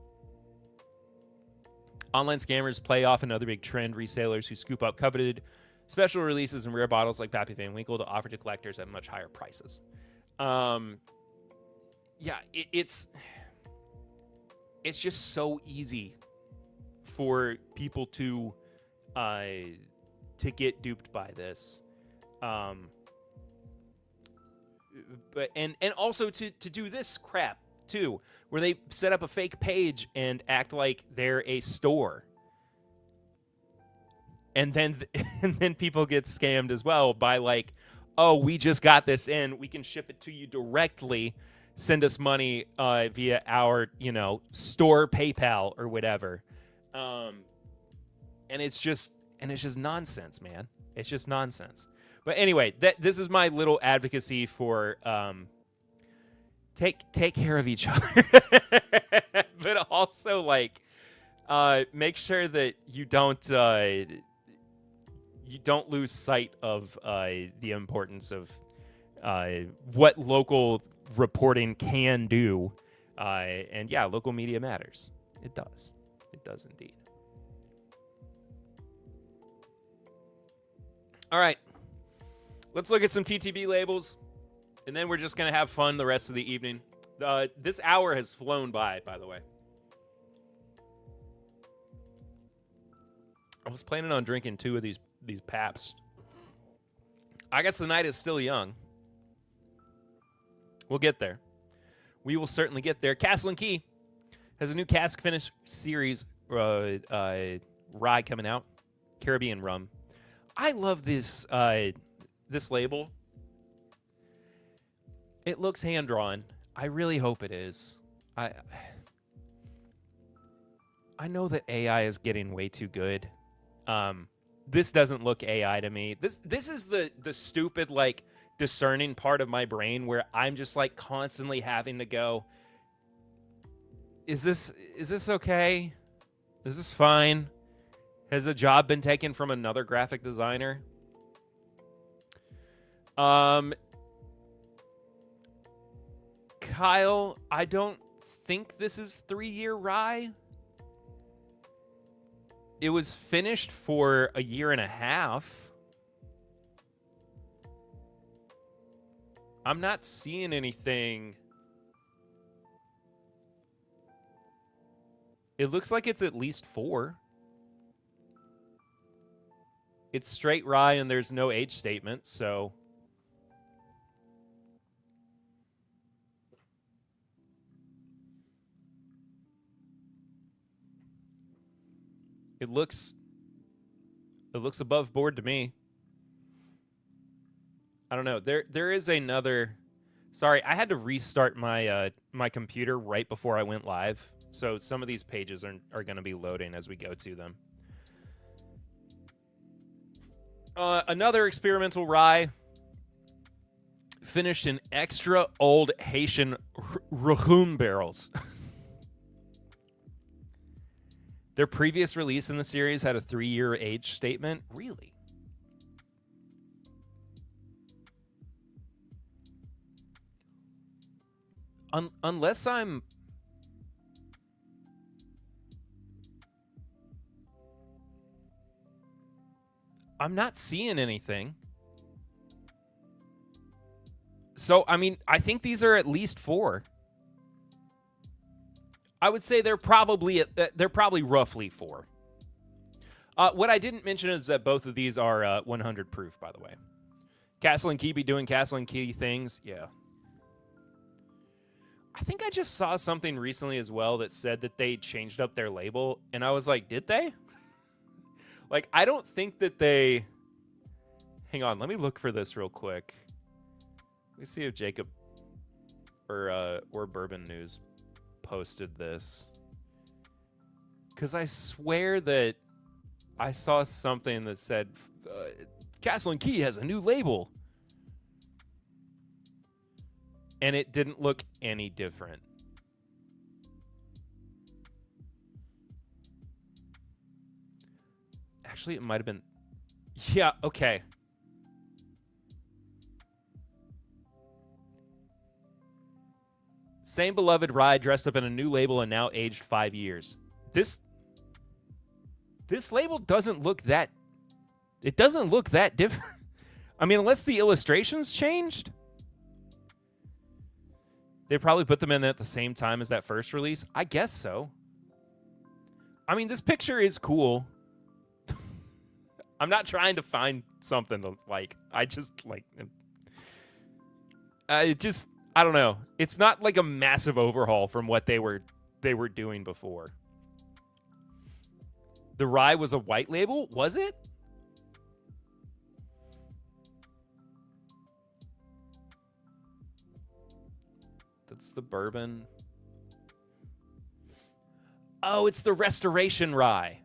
scammers play off another big trend. Resellers who scoop up coveted special releases and rare bottles like Pappy Van Winkle to offer to collectors at much higher prices. It's just so easy for people to get duped by this. But also to do this crap too, where they set up a fake page and act like they're a store. And then people get scammed as well by like, oh, we just got this in, we can ship it to you directly, send us money via our, store PayPal or whatever. And it's just nonsense, man. It's just nonsense. But anyway, this is my little advocacy for take care of each other, but also like make sure that you don't lose sight of the importance of what local reporting can do. And yeah, local media matters. It does. It does indeed. All right. Let's look at some TTB labels, and then we're just going to have fun the rest of the evening. This hour has flown by the way. I was planning on drinking 2 of these PABST. I guess the night is still young. We'll get there. We will certainly get there. Castle and Key has a new cask finish series rye coming out. Caribbean rum. I love this this label. It looks hand-drawn. I really hope it is. I know that AI is getting way too good. This doesn't look AI to me. This is the stupid, like, discerning part of my brain where I'm just, like, constantly having to go, is this okay? Is this fine? Has a job been taken from another graphic designer? Kyle, I don't think this is 3-year rye. It was finished for a year and a half. I'm not seeing anything. It looks like it's at least 4. It's straight rye and there's no age statement, so it looks above board to me. I don't know. There is another. Sorry, I had to restart my my computer right before I went live, so some of these pages are going to be loading as we go to them. Another experimental rye finished in extra old Haitian Rhum barrels. Their previous release in the series had a 3-year age statement. Really? Unless I'm not seeing anything. So, I mean, I think these are at least 4. I would say they're probably roughly 4. What I didn't mention is that both of these are 100 proof, by the way. Castle and Key be doing Castle and Key things. Yeah. I think I just saw something recently as well that said that they changed up their label, and I was like, did they? Like, I don't think that they... Hang on, let me look for this real quick. Let me see if Jacob or Bourbon News posted this. Because I swear that I saw something that said Castle and Key has a new label. And it didn't look any different. Actually, it might have been... Yeah, okay. Same beloved rye dressed up in a new label and now aged 5 years. This label doesn't look that... It doesn't look that different. I mean, unless the illustrations changed. They probably put them in at the same time as that first release. I guess so. I mean, this picture is cool. I'm not trying to find something to like. I just like... I don't know. It's not like a massive overhaul from what they were doing before. The rye was a white label, was it? That's the bourbon. Oh, it's the restoration rye.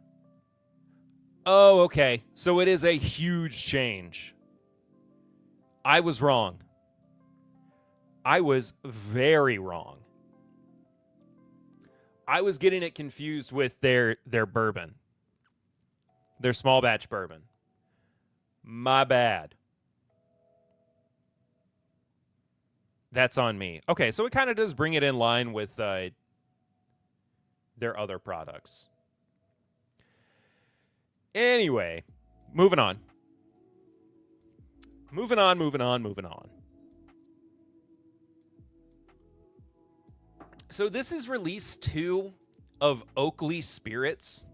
Oh, okay. So it is a huge change. I was wrong. I was very wrong. I was getting it confused with their bourbon. Their small batch bourbon. My bad. That's on me. Okay, so it kind of does bring it in line with their other products. Anyway, moving on. Moving on. So this is release 2 of Oakley Spirits.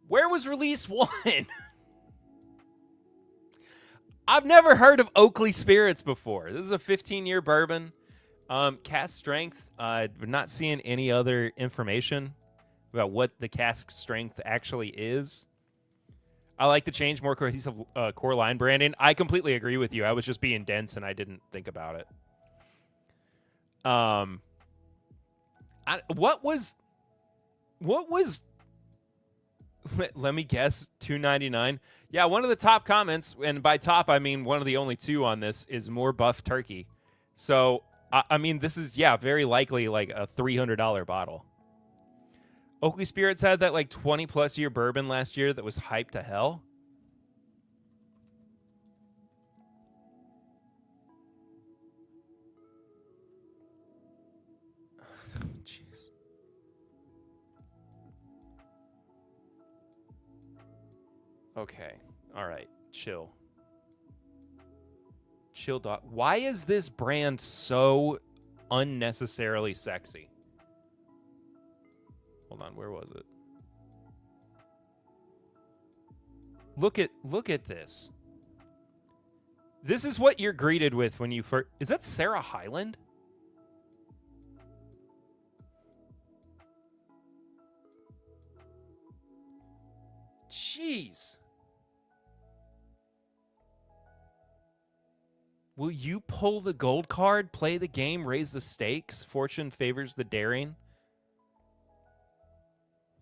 Where was release 1? I've never heard of Oakley Spirits before. This is a 15-year bourbon. Cask strength. We're not seeing any other information about what the cask strength actually is. I like the change, more cohesive core line branding. I completely agree with you. I was just being dense and I didn't think about it. What was let me guess, $2.99. Yeah, one of the top comments, and by top I mean one of the only two on this, is more buff turkey. So I mean, this is, yeah, very likely like a $300 bottle. Oakley Spirits had that like 20+ year bourbon last year that was hyped to hell. Jeez. Okay. All right. Chill. Chill, dog. Why is this brand so unnecessarily sexy? Hold on, where was it? Look at this. This is what you're greeted with when you first... Is that Sarah Hyland? Jeez. Will you pull the gold card, play the game, raise the stakes? Fortune favors the daring.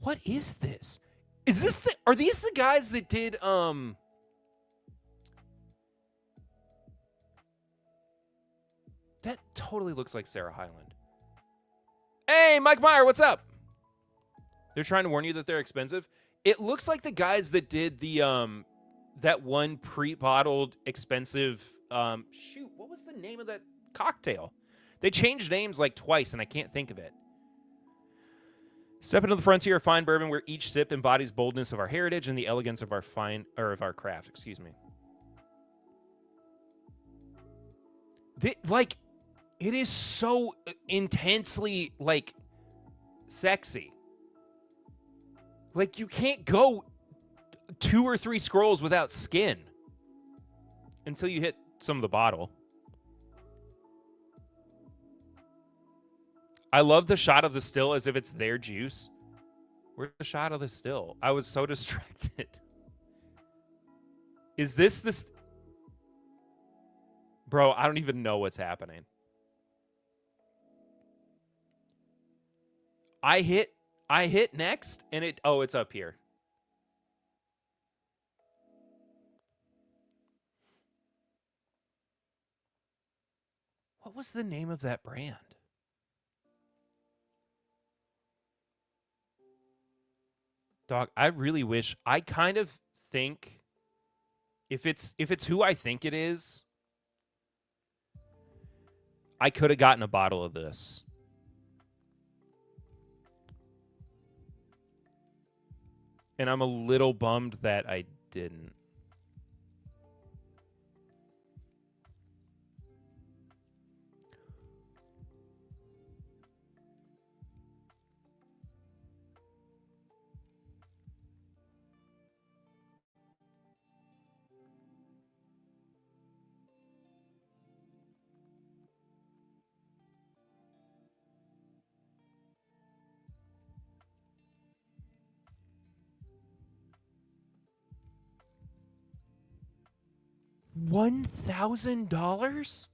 What is this? Is this the... Are these the guys that did, That totally looks like Sarah Hyland. Hey, Mike Meyer, what's up? They're trying to warn you that they're expensive. It looks like the guys that did the, that one pre-bottled expensive, shoot, what was the name of that cocktail? They changed names like twice, and I can't think of it. Step into the frontier of fine bourbon, where each sip embodies boldness of our heritage and the elegance of our of our craft. Excuse me. Like, it is so intensely like sexy. Like, you can't go 2 or 3 scrolls without skin until you hit some of the bottle. I love the shot of the still as if it's their juice. Where's the shot of the still? I was so distracted. Is this the... Bro, I don't even know what's happening. I hit next, and it... Oh, it's up here. What was the name of that brand? Dog, I really wish. I kind of think if it's who I think it is, I could have gotten a bottle of this. And I'm a little bummed that I didn't. $1,000?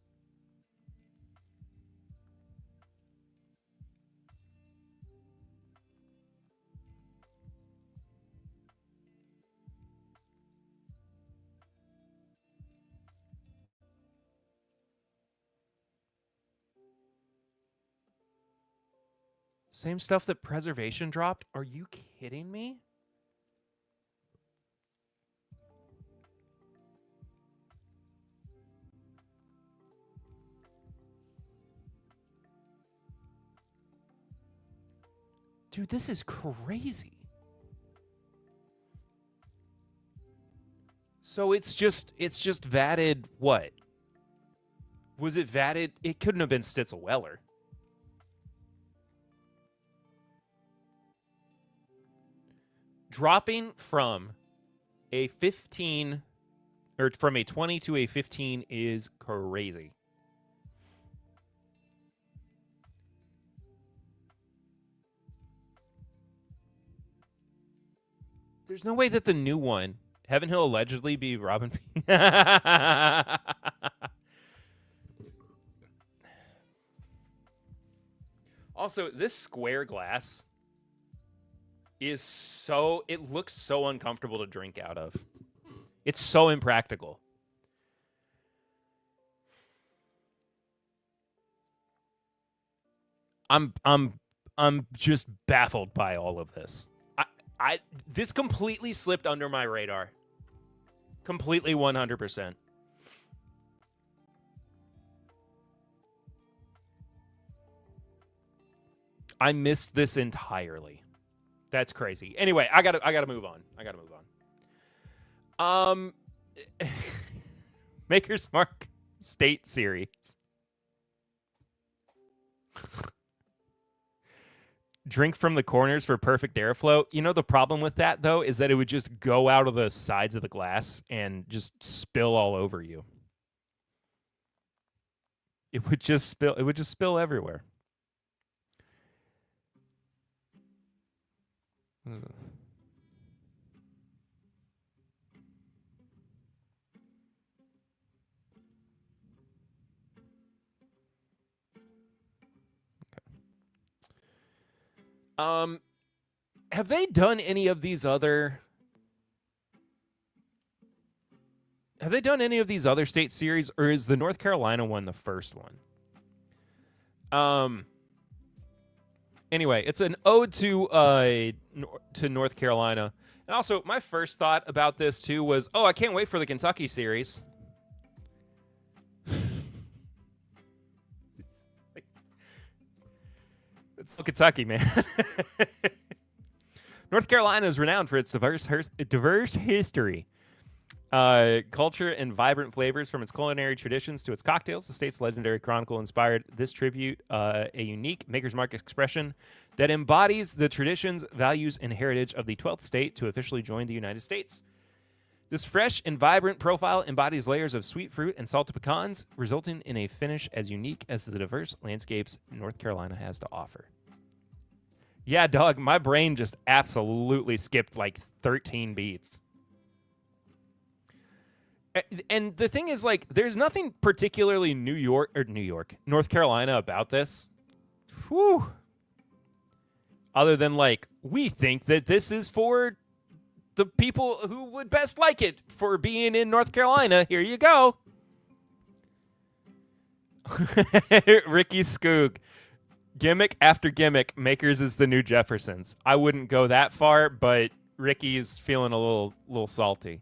Same stuff that Preservation dropped? Are you kidding me? Dude, this is crazy. So it's just vatted what? Was it vatted? It couldn't have been Stitzel Weller. Dropping from a 15 or from a 20 to a 15 is crazy. There's no way that the new one, Heaven Hill allegedly be Robin P. Also, this square glass is so, it looks so uncomfortable to drink out of. It's so impractical. I'm just baffled by all of this. This completely slipped under my radar. Completely 100%. I missed this entirely. That's crazy. Anyway, I gotta move on. Maker's Mark State Series. Drink from the corners for perfect airflow. You know, the problem with that, though, is that it would just go out of the sides of the glass and just spill all over you. It would just spill everywhere. What is it? Have they done any of these other state series, or is the North Carolina one the first one? Anyway, it's an ode to North Carolina. And also, my first thought about this too was, oh, I can't wait for the Kentucky series. It's Kentucky, man. North Carolina is renowned for its diverse history, culture, and vibrant flavors. From its culinary traditions to its cocktails, the state's legendary chronicle inspired this tribute, a unique Maker's Mark expression that embodies the traditions, values, and heritage of the 12th state to officially join the United States. This fresh and vibrant profile embodies layers of sweet fruit and salted pecans, resulting in a finish as unique as the diverse landscapes North Carolina has to offer. Yeah, dog, my brain just absolutely skipped like 13 beats. And the thing is, like, there's nothing particularly North Carolina about this. Whew. Other than, like, we think that this is for the people who would best like it for being in North Carolina. Here you go. Ricky Skoog. Gimmick after gimmick, Makers is the new Jeffersons. I wouldn't go that far, but Ricky is feeling a little salty.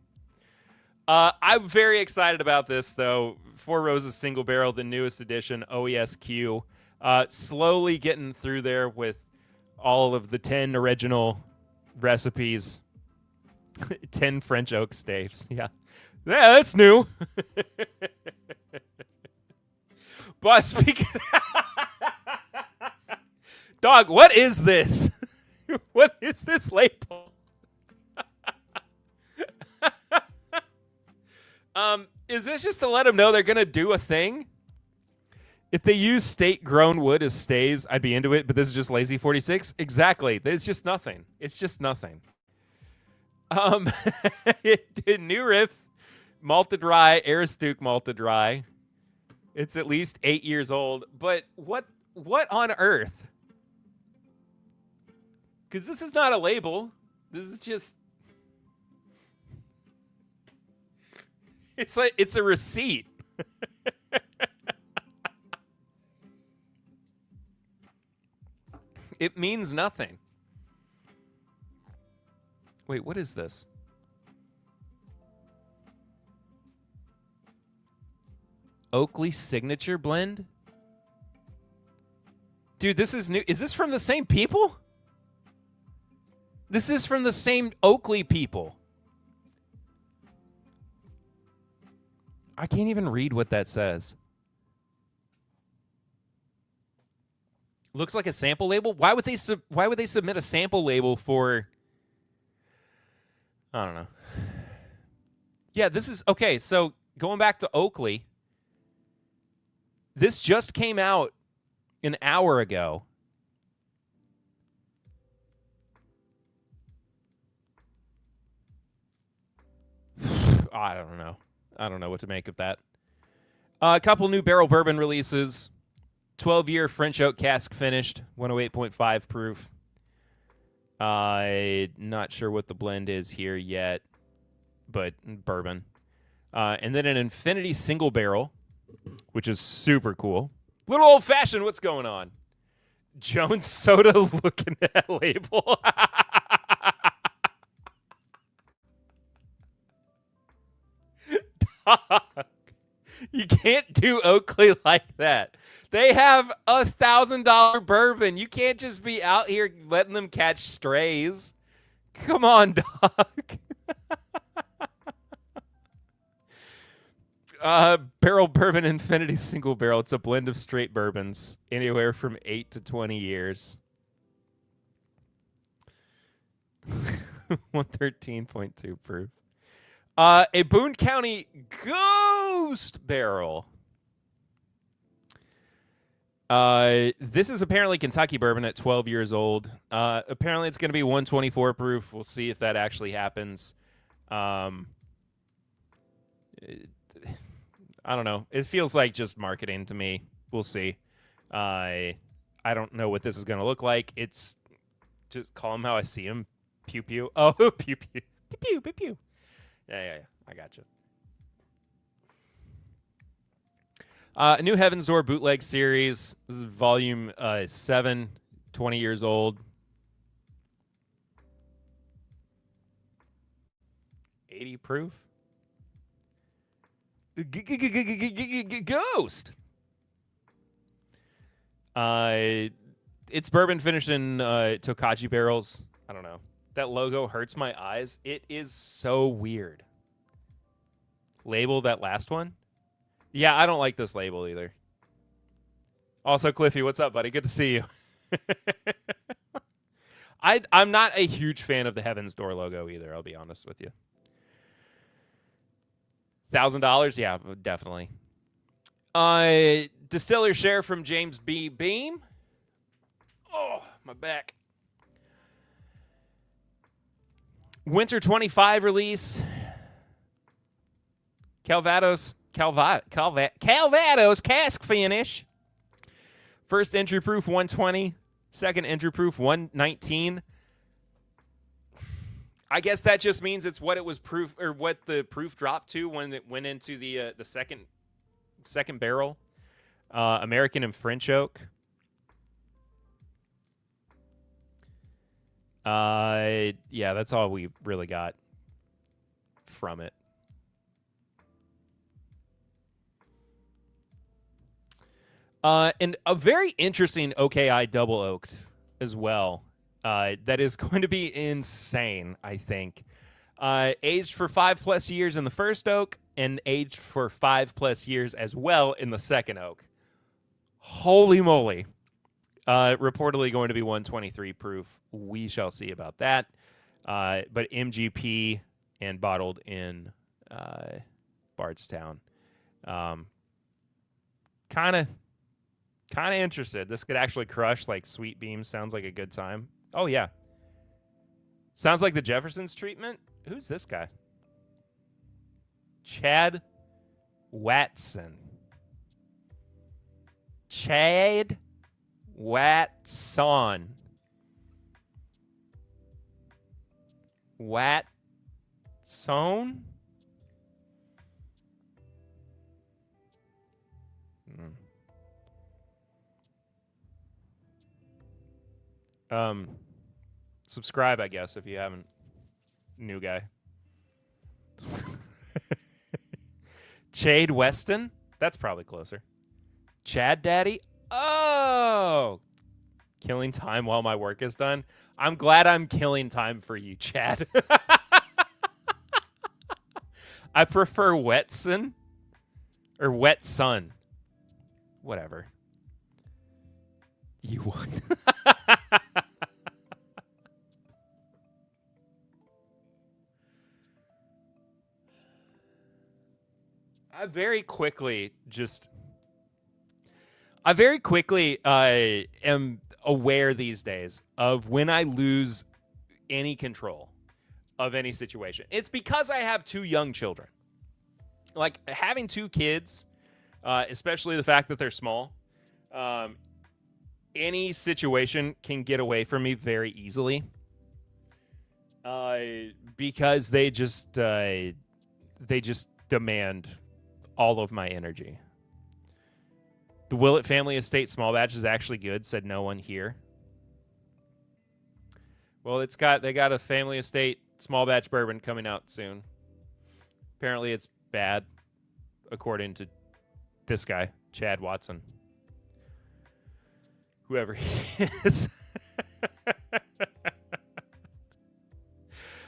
I'm very excited about this, though. Four Roses Single Barrel, the newest edition, OESQ. Slowly getting through there with all of the 10 original recipes. 10 French oak staves. Yeah, that's new. But speaking... Dog, what is this? What is this label? Is this just to let them know they're going to do a thing? If they use state-grown wood as staves, I'd be into it, but this is just Lazy 46? Exactly. It's just nothing. It's just nothing. New riff, malted rye, Aristook malted rye. It's at least 8 years old, but what on earth? Because this is not a label. This is just... It's a receipt. It means nothing. Wait, what is this? Oakley Signature Blend? Dude, this is new. Is this from the same people? This is from the same Oakley people. I can't even read what that says. Looks like a sample label. Why would they submit a sample label for... I don't know. Yeah, this is... Okay, so going back to Oakley, this just came out an hour ago. I don't know. I don't know what to make of that. A couple new barrel bourbon releases. 12-year French oak cask finished, 108.5 proof. Not sure what the blend is here yet, but bourbon. And then an Infinity single barrel, which is super cool. Little old-fashioned, what's going on? Jones Soda looking at that label. You can't do Oakley like that. They have $1,000 bourbon. You can't just be out here letting them catch strays. Come on, dog. Barrel Bourbon Infinity Single Barrel. It's a blend of straight bourbons, anywhere from 8 to 20 years. 113.2 proof. A Boone County Ghost Barrel. This is apparently Kentucky bourbon at 12 years old. Apparently it's going to be 124 proof. We'll see if that actually happens. I don't know. It feels like just marketing to me. We'll see. I don't know what this is going to look like. It's just call him how I see him. Pew pew. Oh, pew pew. Pew pew, pew pew. Yeah. I got you. A new Heaven's Door bootleg series. This is volume 7, 20 years old. 80 proof. Ghost. It's bourbon finished in Tokaji barrels. I don't know. That logo hurts my eyes. It is so weird. Label that last one? Yeah, I don't like this label either. Also, Cliffy, what's up, buddy? Good to see you. I'm not a huge fan of the Heaven's Door logo either, I'll be honest with you. $1,000? Yeah, definitely. Distiller share from James B. Beam. Oh, my back. Winter 25 release. Calvados cask finish. First entry proof 120. Second entry proof 119. I guess that just means it's what it was proof or what the proof dropped to when it went into the second barrel. American and French oak. Yeah, that's all we really got from it. And a very interesting OKI double oaked as well. That is going to be insane, I think. Aged for 5+ years in the first oak and aged for 5+ years as well in the second oak. Holy moly. Reportedly going to be 123 proof. We shall see about that. But MGP and bottled in Bardstown. Kind of interested. This could actually crush like Sweet Beam. Sounds like a good time. Oh, yeah. Sounds like the Jefferson's treatment. Who's this guy? Chad Watson. Chad Watson. Watson? Subscribe, I guess, if you haven't. New guy. Chade Weston? That's probably closer. Chad Daddy? Oh! Killing time while my work is done. I'm glad I'm killing time for you, Chad. I prefer Wetson. Or Wet Sun. Whatever. You would. I very quickly am aware these days of when I lose any control of any situation. It's because I have 2 young children. Like, having 2 kids, especially the fact that they're small, any situation can get away from me very easily. Because they just demand all of my energy. The Willett Family Estate small batch is actually good, said no one here. Well, they got a Family Estate small batch bourbon coming out soon. Apparently it's bad, according to this guy, Chad Watson. Whoever he is.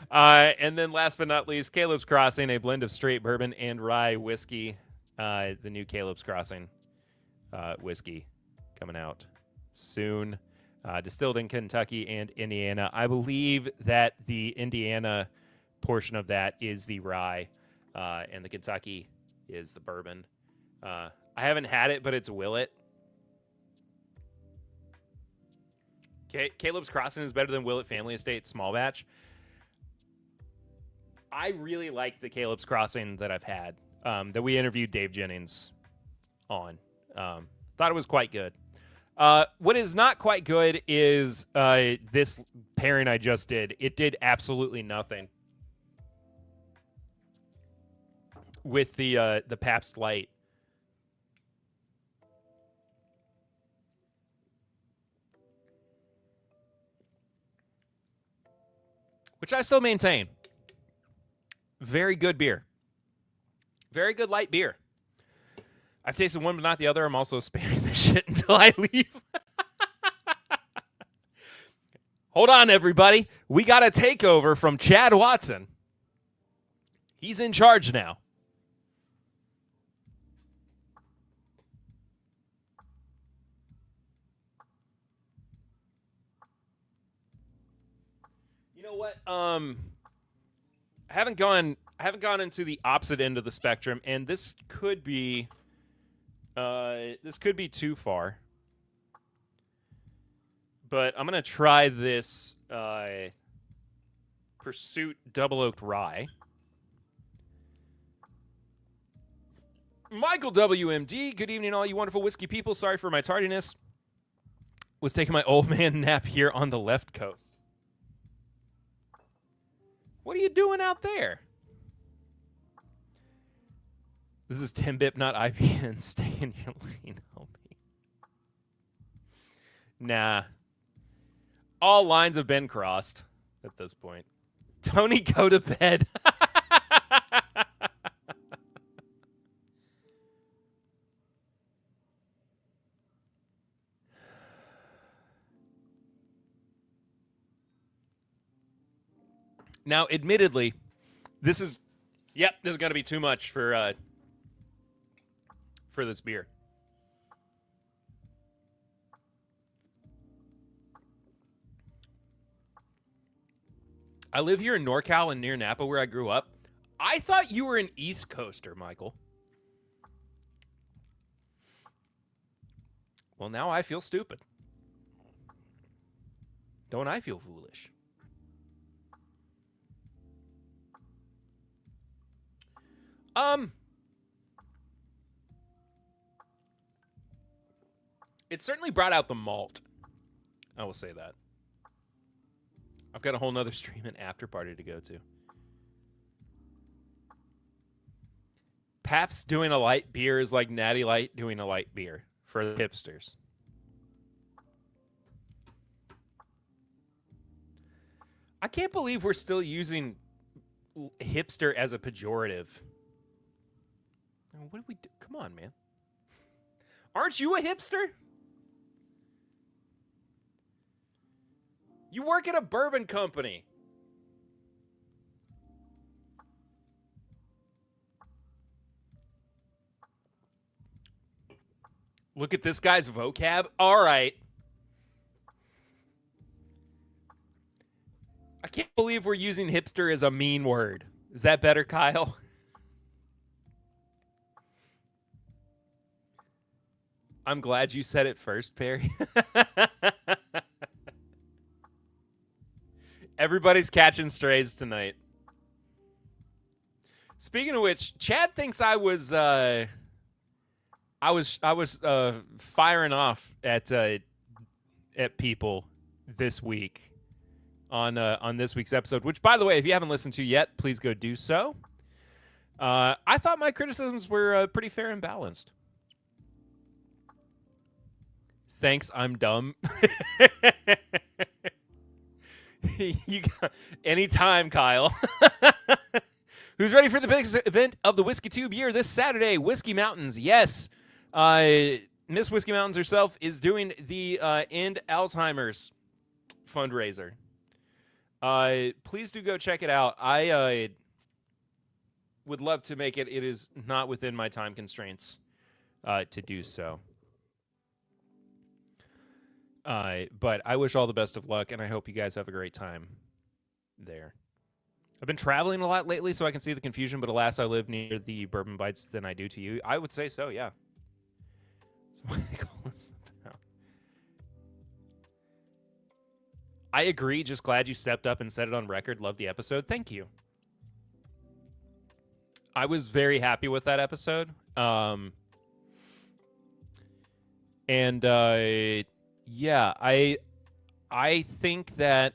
And then last but not least, Caleb's Crossing, a blend of straight bourbon and rye whiskey. The new Caleb's Crossing whiskey coming out soon. Distilled in Kentucky and Indiana. I believe that the Indiana portion of that is the rye, and the Kentucky is the bourbon. I haven't had it, but it's Willet. Caleb's Crossing is better than Willett Family Estate small batch. I really like the Caleb's Crossing that I've had, that we interviewed Dave Jennings on. Thought it was quite good. What is not quite good is this pairing I just did. It did absolutely nothing with the PABST Light. Which I still maintain. Very good beer. Very good light beer. I've tasted one but not the other. I'm also spamming this shit until I leave. Hold on, everybody. We got a takeover from Chad Watson. He's in charge now. You know what? I haven't gone into the opposite end of the spectrum, and this could be too far. But I'm gonna try this Pursuit Double Oaked Rye. Michael WMD, good evening, all you wonderful whiskey people. Sorry for my tardiness. Was taking my old man nap here on the left coast. What are you doing out there? This is Timbip, not IPN. Stay in your lane, homie. Nah. All lines have been crossed. at this point. Tony, go to bed. Now, admittedly, this is going to be too much for this beer. I live here in NorCal and near Napa where I grew up. I thought you were an East Coaster, Michael. Well, now I feel stupid. Don't I feel foolish? It certainly brought out the malt. I will say that. I've got a whole nother stream and after party to go to. PABST doing a light beer is like Natty Light doing a light beer for the hipsters. I can't believe we're still using hipster as a pejorative. What do we do? Come on, man. Aren't you a hipster? You work at a bourbon company. Look at this guy's vocab. All right. I can't believe we're using hipster as a mean word. Is that better, Kyle? I'm glad you said it first, Perry. Everybody's catching strays tonight. Speaking of which, Chad thinks I was firing off at people this week on this week's episode. Which, by the way, if you haven't listened to yet, please go do so. I thought my criticisms were pretty fair and balanced. Thanks, I'm dumb. You got anytime, Kyle. Who's ready for the biggest event of the Whiskey Tube year this Saturday? Whiskey Mountains, yes. Miss Whiskey Mountains herself is doing the End Alzheimer's fundraiser. Please do go check it out. I would love to make it. It is not within my time constraints to do so. But I wish all the best of luck, and I hope you guys have a great time there. I've been traveling a lot lately, so I can see the confusion, but alas, I live near the Bourbon Bites than I do to you. I would say so, yeah. That's what they call this about. I agree. Just glad you stepped up and said it on record. Love the episode. Thank you. I was very happy with that episode. Yeah, I think that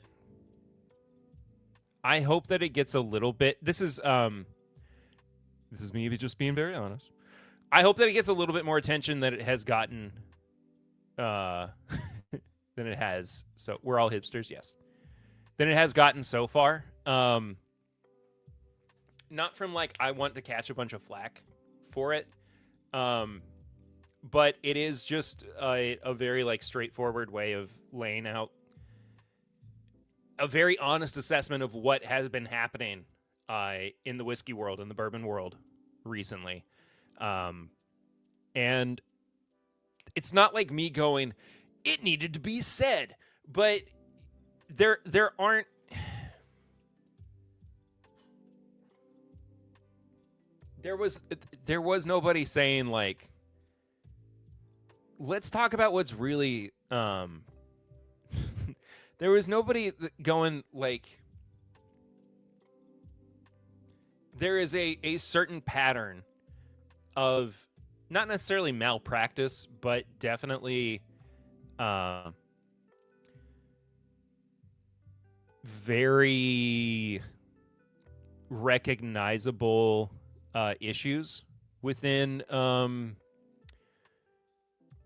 I hope that it gets a little bit. This is me just being very honest. I hope that it gets a little bit more attention than it has gotten than it has. So we're all hipsters, yes. Than it has gotten so far. Not from like I want to catch a bunch of flack for it. But it is just a very like straightforward way of laying out a very honest assessment of what has been happening in the whiskey world, in the bourbon world recently. And it's not like me going, it needed to be said, but there aren't. There was nobody saying like, let's talk about what's really. There was nobody going like. There is a certain pattern of not necessarily malpractice, but definitely very recognizable issues within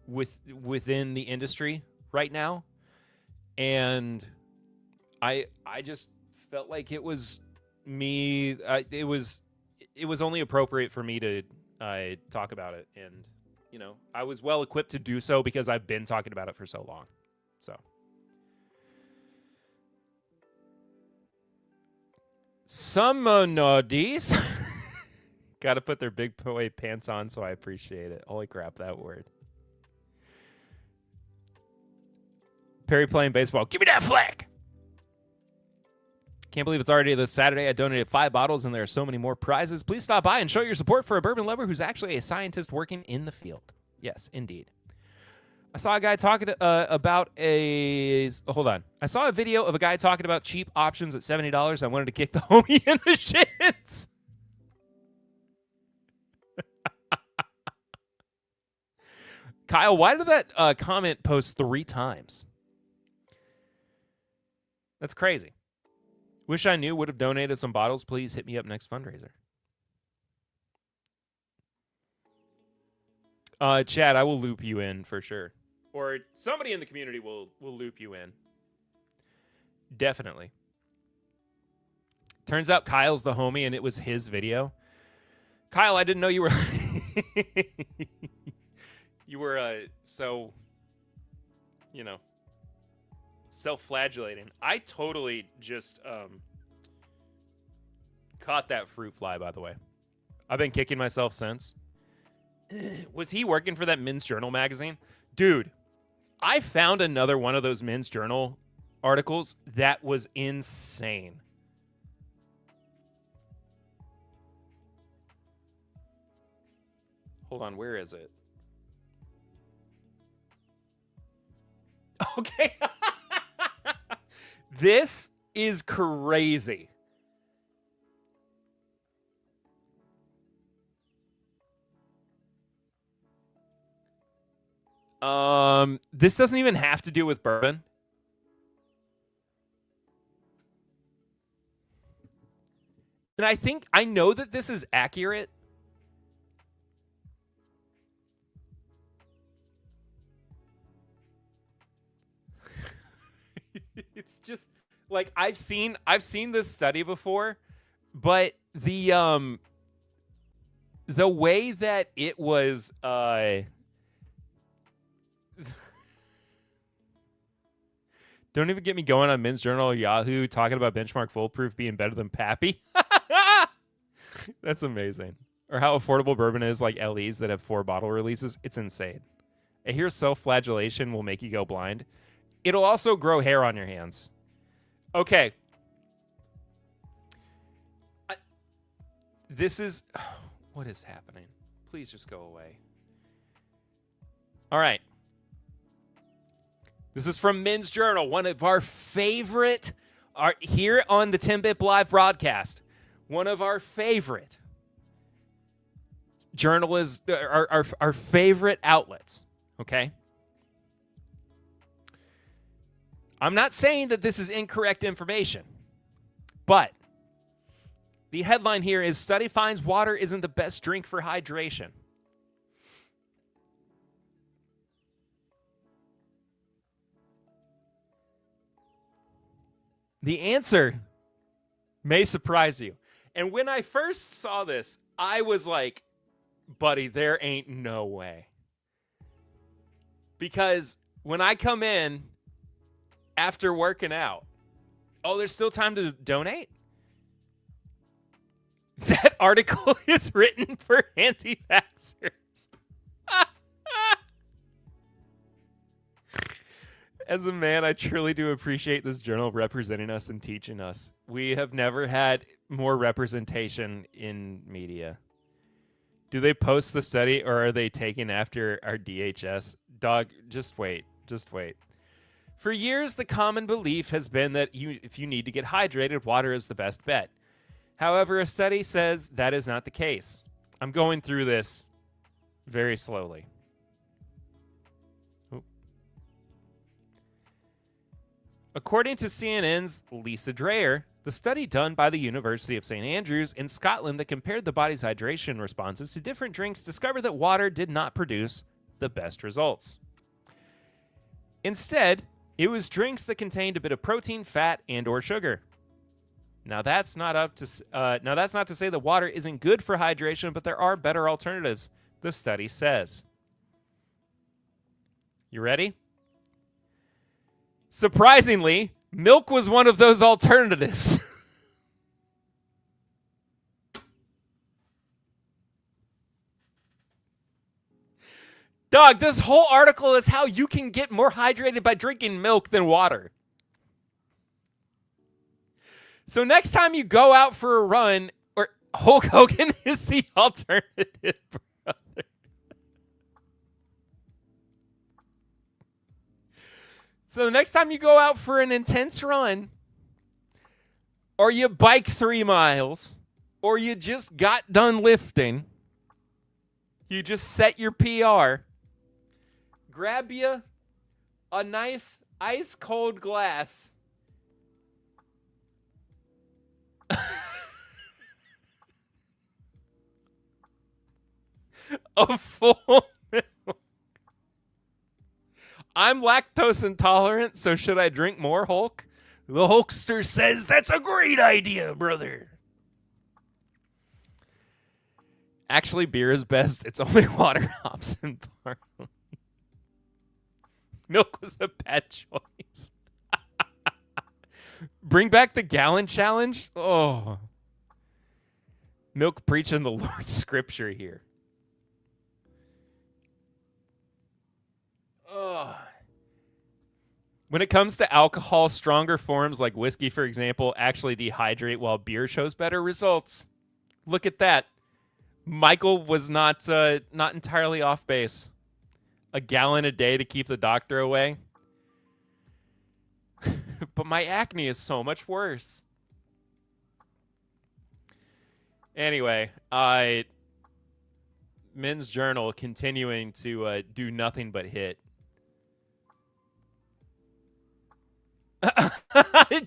within the industry right now. And I just felt like it was me. It was only appropriate for me to talk about it, and I was well equipped to do so because I've been talking about it for so long. So, some noddies got to put their big boy pants on, so I appreciate it. Holy crap, that word. Perry playing baseball. Give me that flag. Can't believe it's already this Saturday. I donated 5 bottles, and there are so many more prizes. Please stop by and show your support for a bourbon lover who's actually a scientist working in the field. Yes, indeed. I saw a guy talking about a... Hold on. I saw a video of a guy talking about cheap options at $70. I wanted to kick the homie in the shins. Kyle, why did that comment post 3 times? That's crazy. Wish I knew. Would have donated some bottles. Please hit me up next fundraiser. Chad, I will loop you in for sure. Or somebody in the community will loop you in. Definitely. Turns out Kyle's the homie and it was his video. Kyle, I didn't know you were... you were so, self-flagellating. I totally just caught that fruit fly, by the way. I've been kicking myself since. Was he working for that Men's Journal magazine? Dude, I found another one of those Men's Journal articles that was insane. Hold on, where is it? Okay. This is crazy. This doesn't even have to do with bourbon. And I know that this is accurate. It's just like I've seen this study before, but the way that it was don't even get me going on Men's Journal or Yahoo talking about benchmark foolproof being better than Pappy. That's amazing. Or how affordable bourbon is, like LEs that have 4 bottle releases. It's insane. I hear self-flagellation will make you go blind. It'll also grow hair on your hands. Okay. This is... What is happening? Please just go away. All right. This is from Men's Journal, one of our favorite... here on the 10-Bit Live broadcast, one of our favorite journalists, our favorite outlets, okay? I'm not saying that this is incorrect information, but the headline here is study finds water isn't the best drink for hydration. The answer may surprise you. And when I first saw this, I was like, buddy, there ain't no way. Because when I come in after working out, oh, there's still time to donate? That article is written for anti-vaxxers. As a man, I truly do appreciate this journal representing us and teaching us. We have never had more representation in media. Do they post the study or are they taking after our DHS? Dog, just wait. Just wait. For years, the common belief has been that if you need to get hydrated, water is the best bet. However, a study says that is not the case. I'm going through this very slowly. According to CNN's Lisa Dreyer, the study done by the University of St. Andrews in Scotland that compared the body's hydration responses to different drinks discovered that water did not produce the best results. Instead, it was drinks that contained a bit of protein, fat, and/or sugar. Now that's not to say that water isn't good for hydration, but there are better alternatives, the study says. You ready? Surprisingly, milk was one of those alternatives. Dog, this whole article is how you can get more hydrated by drinking milk than water. So next time you go out for a run, or Hulk Hogan is the alternative, brother. So the next time you go out for an intense run, or you bike 3 miles, or you just got done lifting, you just set your PR, grab you a nice ice cold glass of full milk. I'm lactose intolerant, so should I drink more, Hulk? The Hulkster says that's a great idea, brother. Actually, beer is best. It's only water, hops, and barley. Milk was a bad choice. Bring back the gallon challenge? Oh. Milk preaching the Lord's scripture here. Oh. When it comes to alcohol, stronger forms like whiskey, for example, actually dehydrate while beer shows better results. Look at that. Michael was not entirely off base. A gallon a day to keep the doctor away. But my acne is so much worse. Anyway, Men's Journal continuing to do nothing but hit.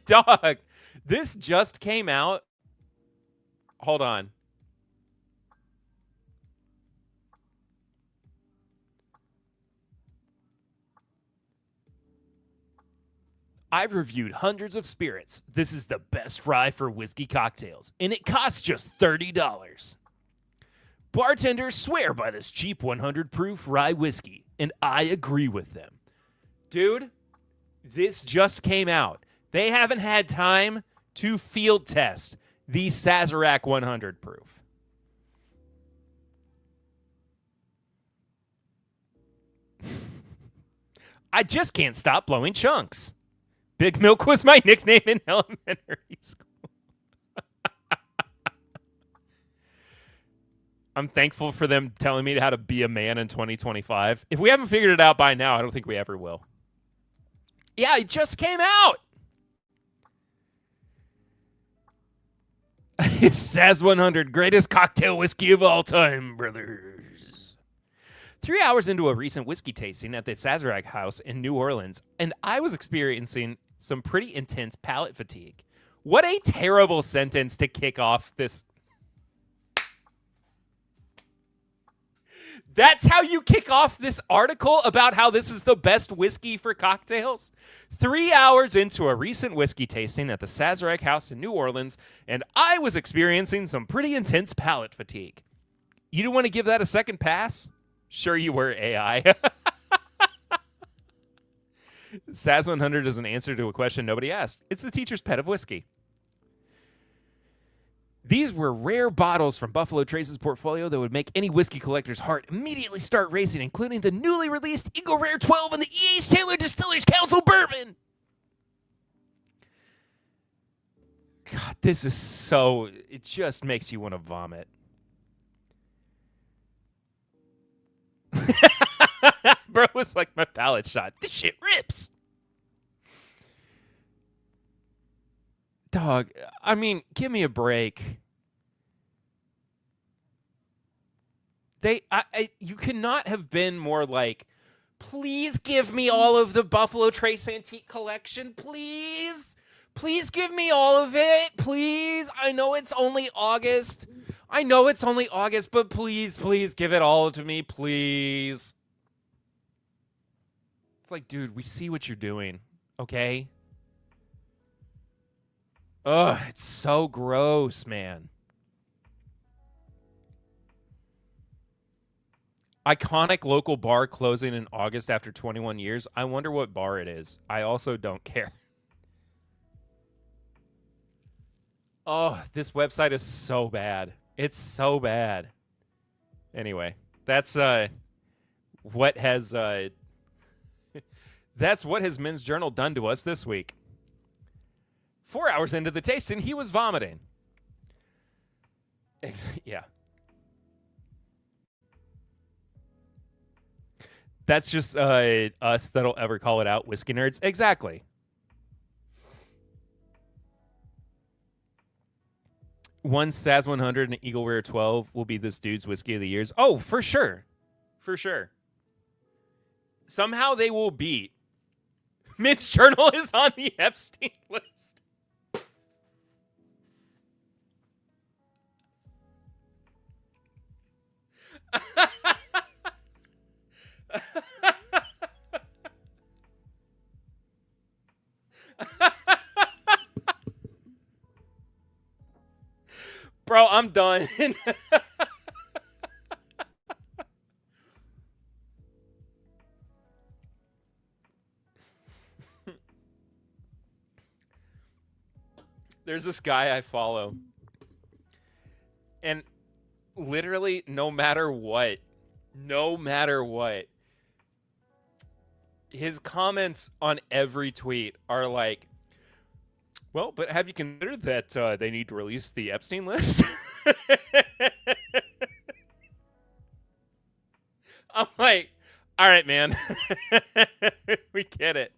Dog, this just came out. Hold on. I've reviewed hundreds of spirits. This is the best rye for whiskey cocktails, and it costs just $30. Bartenders swear by this cheap 100 proof rye whiskey, and I agree with them. Dude, this just came out. They haven't had time to field test the Sazerac 100 proof. I just can't stop blowing chunks. Big Milk was my nickname in elementary school. I'm thankful for them telling me how to be a man in 2025. If we haven't figured it out by now, I don't think we ever will. Yeah, it just came out. Saz 100, greatest cocktail whiskey of all time, brothers. 3 hours into a recent whiskey tasting at the Sazerac House in New Orleans, and I was experiencing some pretty intense palate fatigue. What a terrible sentence to kick off this. That's how you kick off this article about how this is the best whiskey for cocktails? 3 hours into a recent whiskey tasting at the Sazerac House in New Orleans, and I was experiencing some pretty intense palate fatigue. You didn't want to give that a second pass? Sure you were, AI. Saz 100 is an answer to a question nobody asked. It's the teacher's pet of whiskey. These were rare bottles from Buffalo Trace's portfolio that would make any whiskey collector's heart immediately start racing, including the newly released Eagle Rare 12 and the E.H. Taylor Distillers Council Bourbon. God, this is so... It just makes you want to vomit. Bro was like my palate shot. This shit rips. Dog, I mean, give me a break. You cannot have been more like, please give me all of the Buffalo Trace Antique Collection, please. Please give me all of it, please. I know it's only August, but please give it all to me, please. It's like, dude, we see what you're doing, okay? Ugh, it's so gross, man. Iconic local bar closing in August after 21 years. I wonder what bar it is. I also don't care. Oh, this website is so bad. It's so bad. Anyway, that's what has that's what has Men's Journal done to us this week. 4 hours into the tasting, he was vomiting. Yeah. That's just us that'll ever call it out, whiskey nerds. Exactly. One SAS 100 and an Eagle Rare 12 will be this dude's whiskey of the years. Oh, for sure. For sure. Somehow they will beat. Men's Journal is on the Epstein list. Bro, I'm done. There's this guy I follow. And literally, no matter what, his comments on every tweet are like, well, but have you considered that they need to release the Epstein list? I'm like, all right, man. We get it.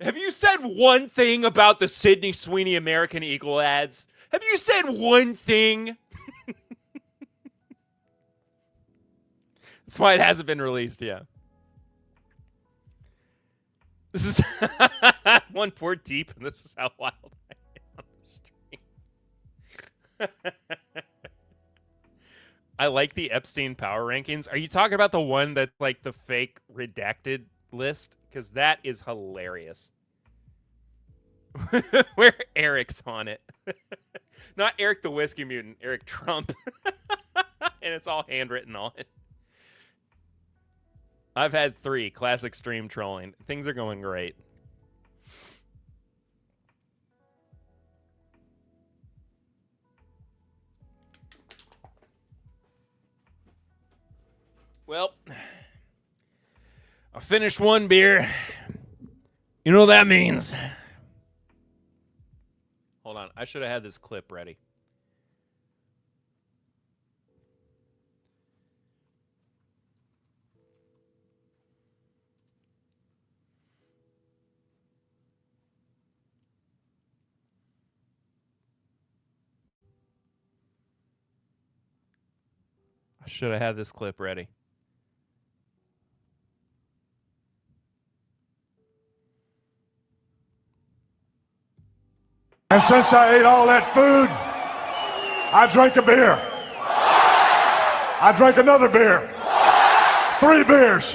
Have you said one thing about the Sydney Sweeney American Eagle ads? Have you said one thing? That's why it hasn't been released yet. This is one pour deep, and this is how wild I am on the stream. I like the Epstein power rankings. Are you talking about the one that's like the fake redacted list? Because that is hilarious. Where Eric's on it. Not Eric the Whiskey Mutant, Eric Trump. And it's all handwritten on it. I've had 3 classic stream trolling. Things are going great. Well, I finished one beer. You know what that means? Hold on. I should have had this clip ready. I should have had this clip ready.
And since I ate all that food, I drank a beer. I drank another beer. 3 beers.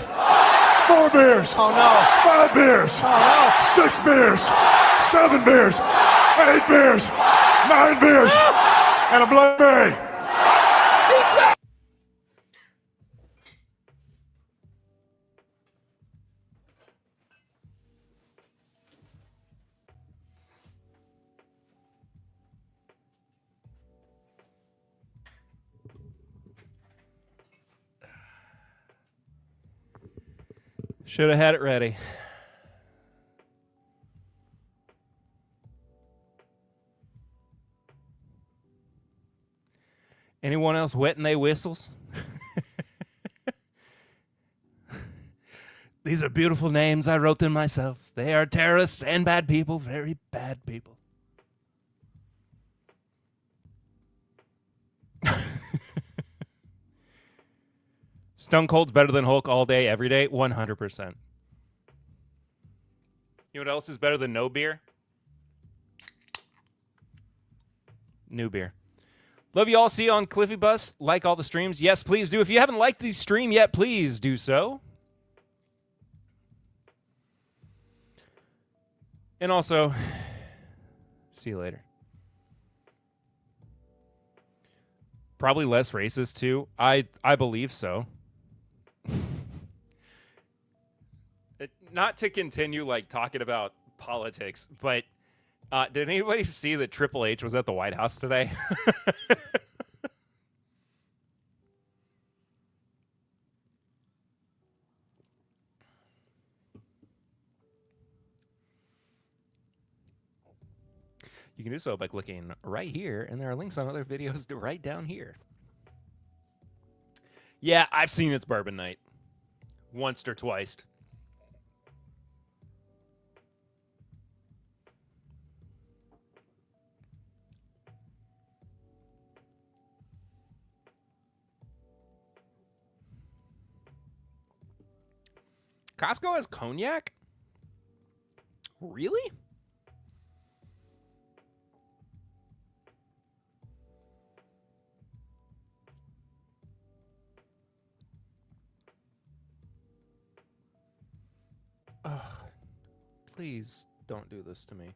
4 beers.
Oh no.
5 beers.
Oh
no. 6 beers. 7 beers. 8 beers. 9 beers. And a Bloody Mary.
Should have had it ready. Anyone else wetting they whistles? These are beautiful names. I wrote them myself. They are terrorists and bad people, very bad people. Stone Cold's better than Hulk all day, every day, 100%. You know what else is better than no beer? New beer. Love you all. See you on Cliffy Bus. Like all the streams. Yes, please do. If you haven't liked the stream yet, please do so. And also, See you later. Probably less racist too. I believe so. Not to continue like talking about politics, but did anybody see that Triple H was at the White House today? You can do so by clicking right here, and there are links on other videos to right down here. Yeah, I've seen It's Bourbon Night. Once or twice. Costco has cognac? Really? Ugh. Please don't do this to me.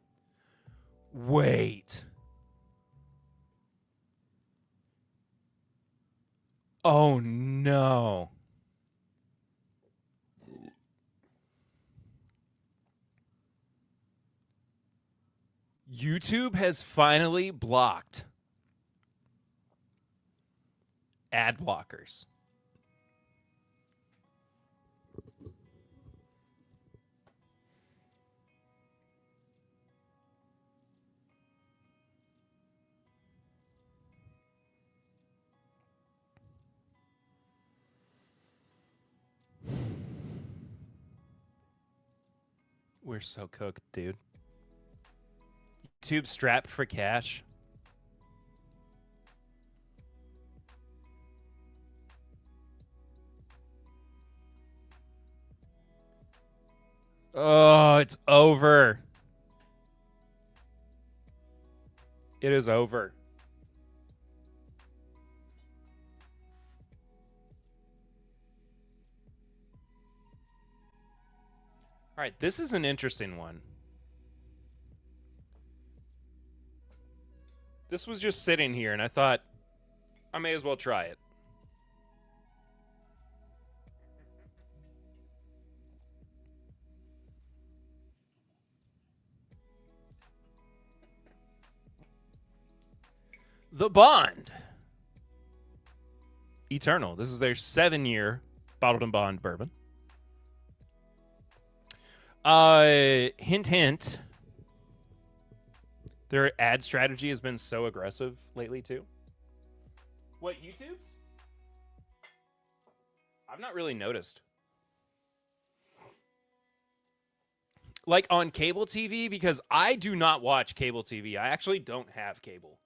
Wait. Oh, no. YouTube has finally blocked ad blockers. We're so cooked, dude. YouTube strapped for cash. Oh, it's over. It is over. All right, this is an interesting one. This was just sitting here, and I thought I may as well try it. The Bond. Eternal. This is their 7-year bottled and bond bourbon. Hint, hint. Their ad strategy has been so aggressive lately, too. What, YouTube's? I've not really noticed. Like on cable TV, because I do not watch cable TV. I actually don't have cable.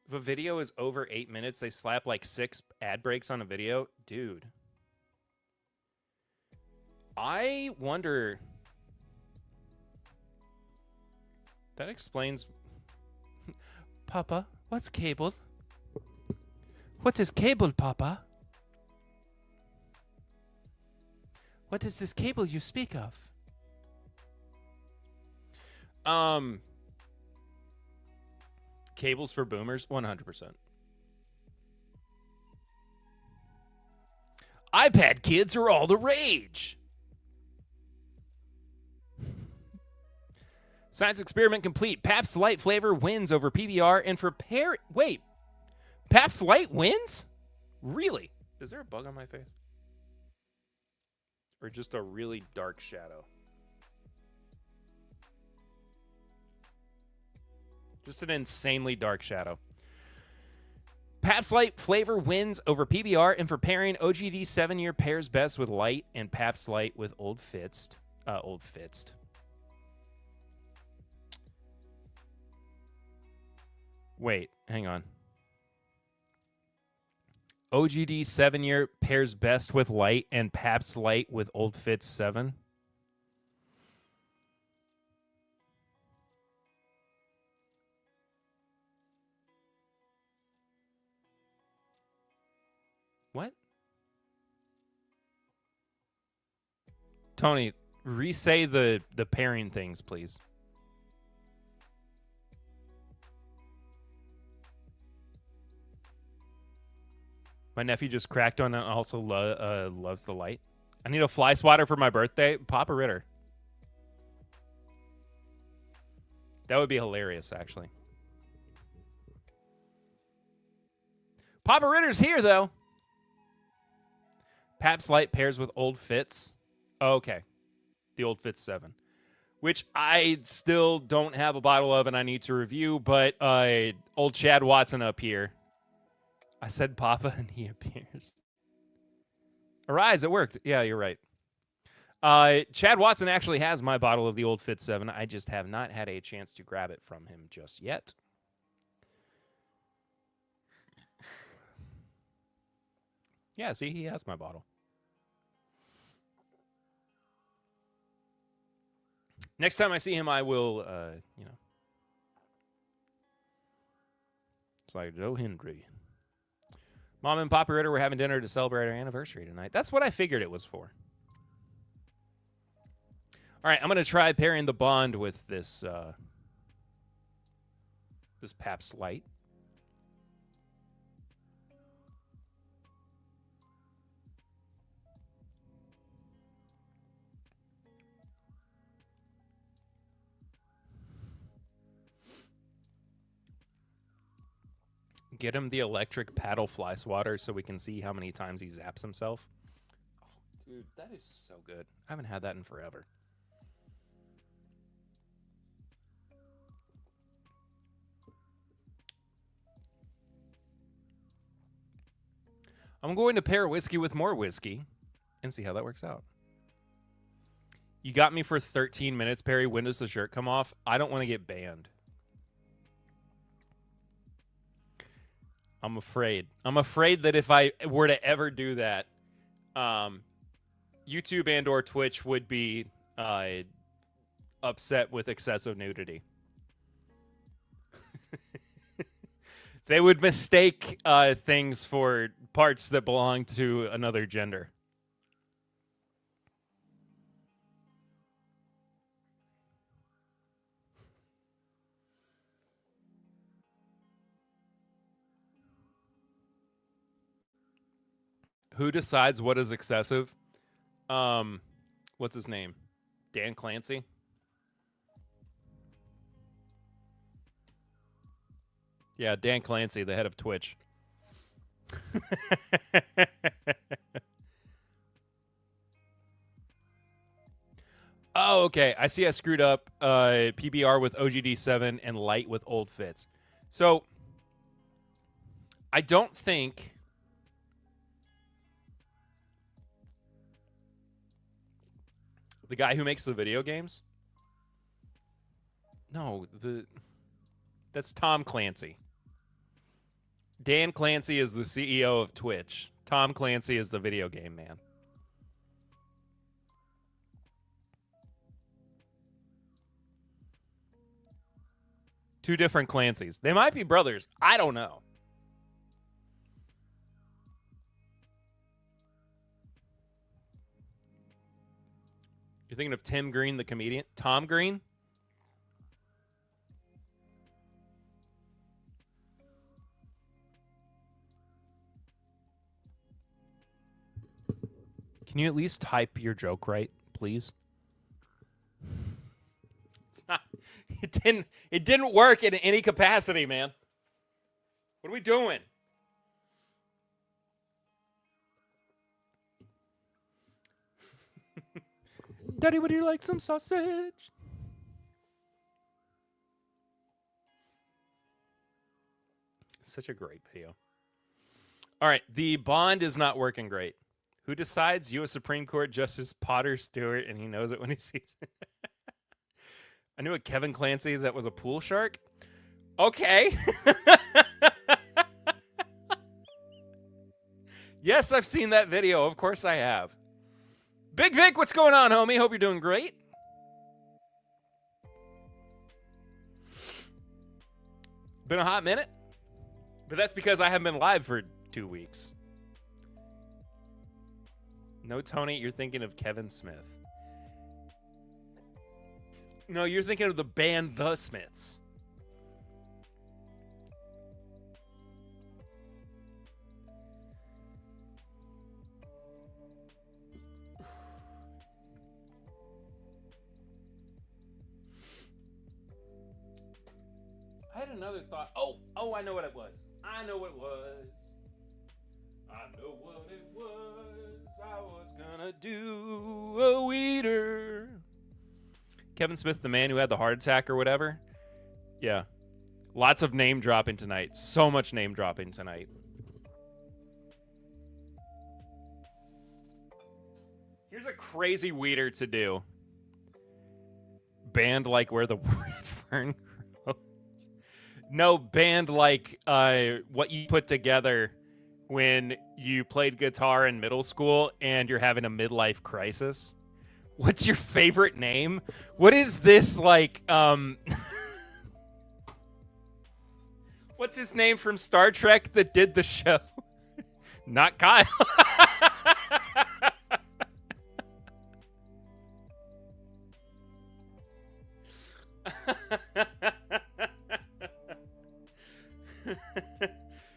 If a video is over 8 minutes, they slap like 6 ad breaks on a video. Dude. I wonder... That explains... Papa, what's cable? What is cable, Papa? What is this cable you speak of? Cables for boomers, 100%. iPad kids are all the rage. Science experiment complete. PABST Light flavor wins over PBR, and for Perry... Wait. PABST Light wins? Really? Is there a bug on my face? Or just a really dark shadow? Just an insanely dark shadow. PABST Light flavor wins over PBR, and for pairing, OGD 7-year pairs best with light, and PABST Light with Old Fitzt. Wait, hang on. OGD 7-year pairs best with light, and PABST Light with Old Fitz 7. What? Tony, Re-say the pairing things, please. My nephew just cracked on and also loves the light. I need a fly swatter for my birthday. Papa Ritter. That would be hilarious, actually. Papa Ritter's here, though. PABST Light pairs with Old Fitz. Oh, okay. The Old Fitz 7. Which I still don't have a bottle of and I need to review, but old Chad Watson up here. I said Papa and he appears. Arise, it worked. Yeah, you're right. Chad Watson actually has my bottle of the Old Fitz 7. I just have not had a chance to grab it from him just yet. Yeah, see, he has my bottle. Next time I see him, I will, It's like Joe Hendry. Mom and Papa Ritter were having dinner to celebrate our anniversary tonight. That's what I figured it was for. All right, I'm going to try pairing the Bond with this, this PABST Light. Get him the electric paddle fly swatter so we can see how many times he zaps himself. Oh, dude, that is so good. I haven't had that in forever. I'm going to pair whiskey with more whiskey and see how that works out. You got me for 13 minutes, Perry. When does the shirt come off? I don't want to get banned. I'm afraid. I'm afraid that if I were to ever do that, YouTube and or Twitch would be upset with excessive nudity. They would mistake things for parts that belong to another gender. Who decides what is excessive? What's his name? Dan Clancy? Yeah, Dan Clancy, the head of Twitch. Oh, okay. I see I screwed up PBR with OGD7 and light with Old Fitz. So, I don't think... The guy who makes the video games? No, that's Tom Clancy. Dan Clancy is the CEO of Twitch. Tom Clancy is the video game man. Two different Clancys. They might be brothers. I don't know. You're thinking of Tim Green, the comedian? Tom Green? Can you at least type your joke right, please? It's not. It didn't work in any capacity, man. What are we doing? Daddy, would you like some sausage? Such a great video. All right, the Bond is not working great. Who decides? U.S. Supreme Court Justice Potter Stewart, and he knows it when he sees it. I knew a Kevin Clancy that was a pool shark. Okay. Yes, I've seen that video. Of course I have. Big Vic, what's going on, homie? Hope you're doing great. Been a hot minute, but that's because I haven't been live for 2 weeks. No, Tony, you're thinking of Kevin Smith. No, you're thinking of the band The Smiths. I had another thought. Oh, I know what it was. I know what it was. I was gonna do a weeder. Kevin Smith, the man who had the heart attack or whatever. Yeah. Lots of name dropping tonight. So much name dropping tonight. Here's a crazy weeder to do. Band like Where the Red Fern Grows. No, band like what you put together when you played guitar in middle school and you're having a midlife crisis. What's your favorite name? What is this like? What's his name from Star Trek that did the show? Not Kyle.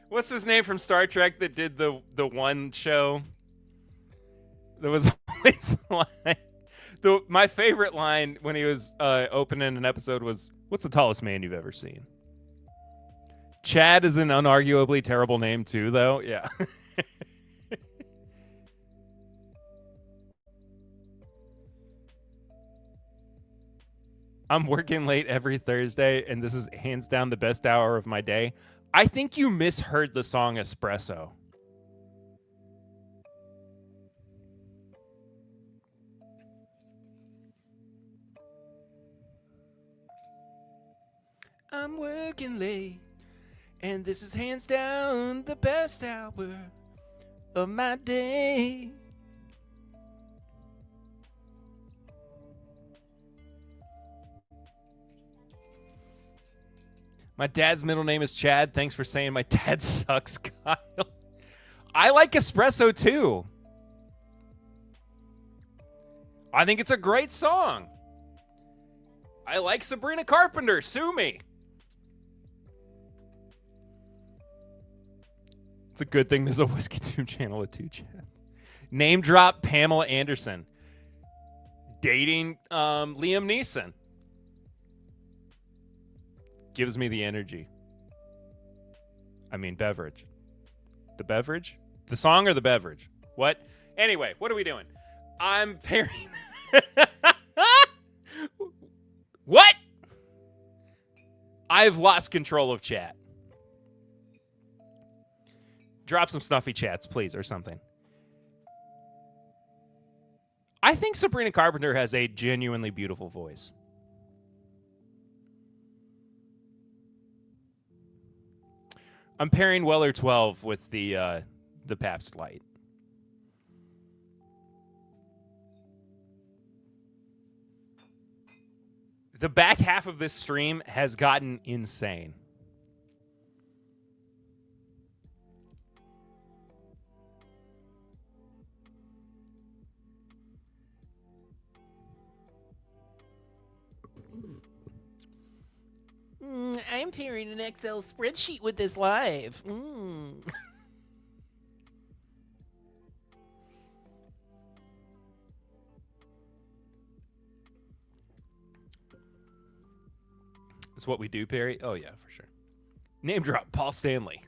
What's his name from Star Trek that did the one show? There was always the line. My favorite line when he was opening an episode was, "What's the tallest man you've ever seen?" Chad is an unarguably terrible name too, though. Yeah. I'm working late every Thursday, and this is hands down the best hour of my day. I think you misheard the song Espresso. I'm working late, and this is hands down the best hour of my day. My dad's middle name is Chad. Thanks for saying my dad sucks, Kyle. I like Espresso too. I think it's a great song. I like Sabrina Carpenter. Sue me. It's a good thing there's a Whiskey Tube channel with 2 Chad. Name drop Pamela Anderson. Dating Liam Neeson. Gives me the energy. I mean, beverage. The beverage? The song or the beverage? What? Anyway, what are we doing? I'm pairing. What? I've lost control of chat. Drop some snuffy chats, please, or something. I think Sabrina Carpenter has a genuinely beautiful voice. I'm pairing Weller 12 with the PABST Light. The back half of this stream has gotten insane. I'm pairing an Excel spreadsheet with this live. That's what we do, Perry? Oh, yeah, for sure. Name drop, Paul Stanley.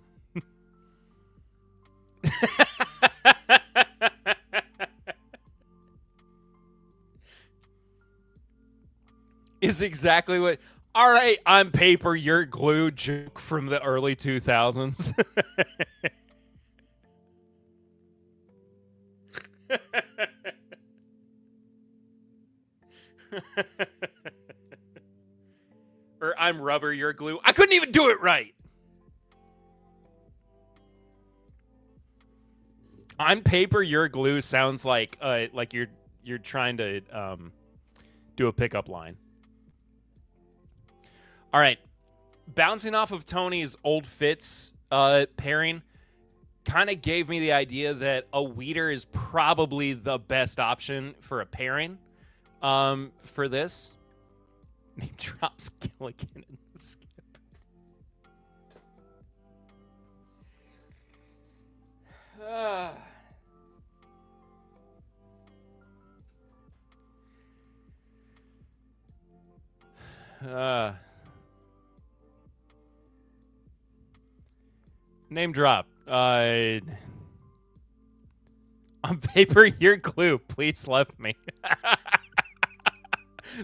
Is exactly what... All right, I'm paper, you're glue joke from the early 2000s. Or I'm rubber, you're glue. I couldn't even do it right. I'm paper, you're glue sounds like you're trying to do a pickup line. All right, bouncing off of Tony's old Fitz pairing kind of gave me the idea that a weeder is probably the best option for a pairing for this. Drops Gilligan in the skip. Name drop. On paper, you're glue. Please love me.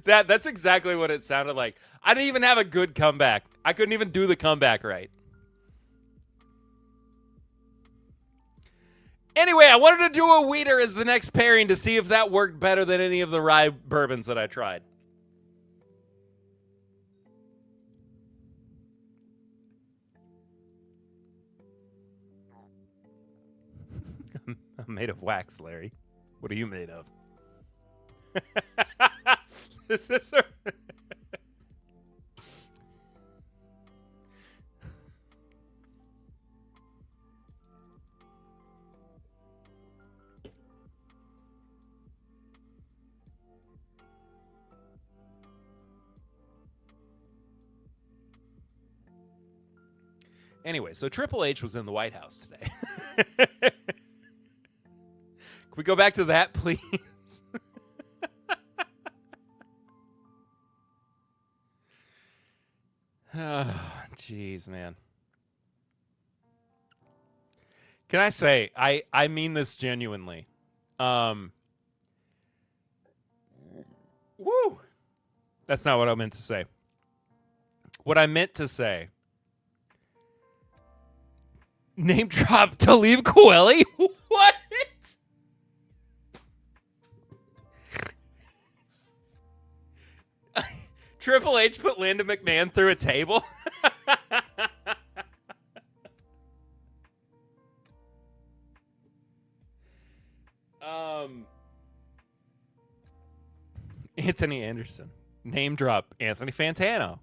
That's exactly what it sounded like. I didn't even have a good comeback. I couldn't even do the comeback right. Anyway, I wanted to do a wheater as the next pairing to see if that worked better than any of the rye bourbons that I tried. I'm made of wax, Larry. What are you made of? Is this a... Anyway, so Triple H was in the White House today. Can we go back to that, please? Oh, jeez, man. Can I say, I mean this genuinely. Woo! That's not what I meant to say. What I meant to say... Name drop Talib Kweli? What? Triple H put Linda McMahon through a table? Anthony Anderson. Name drop Anthony Fantano.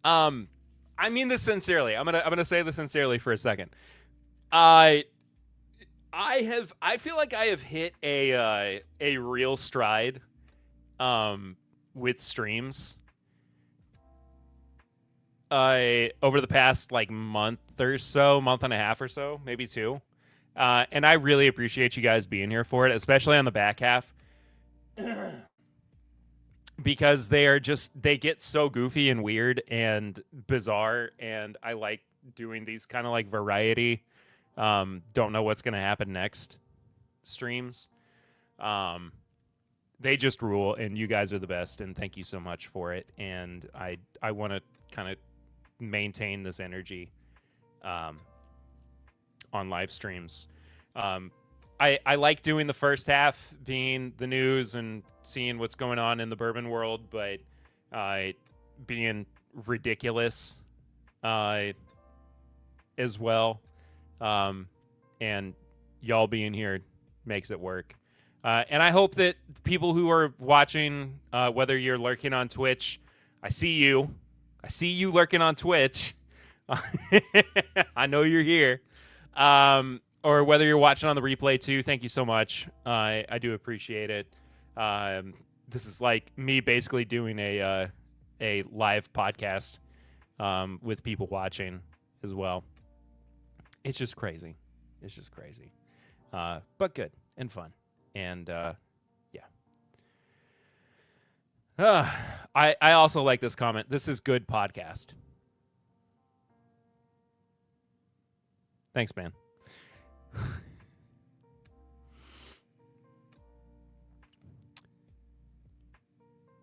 I mean this sincerely. I'm gonna say this sincerely for a second. I feel like I have hit a real stride with streams over the past like month or so, month and a half or so, maybe two. And I really appreciate you guys being here for it, especially on the back half. Because they get so goofy and weird and bizarre, and I like doing these kind of like variety don't know what's going to happen next streams. They just rule, and you guys are the best, and thank you so much for it. And I want to kind of maintain this energy on live streams. I like doing the first half being the news and seeing what's going on in the bourbon world, but being ridiculous as well. And y'all being here makes it work. And I hope that people who are watching, whether you're lurking on Twitch, I see you lurking on Twitch. I know you're here. Or whether you're watching on the replay too, thank you so much. I do appreciate it. This is like me basically doing a live podcast with people watching as well. It's just crazy. It's just crazy. But good and fun. And yeah. I also like this comment. This is good podcast. Thanks, man.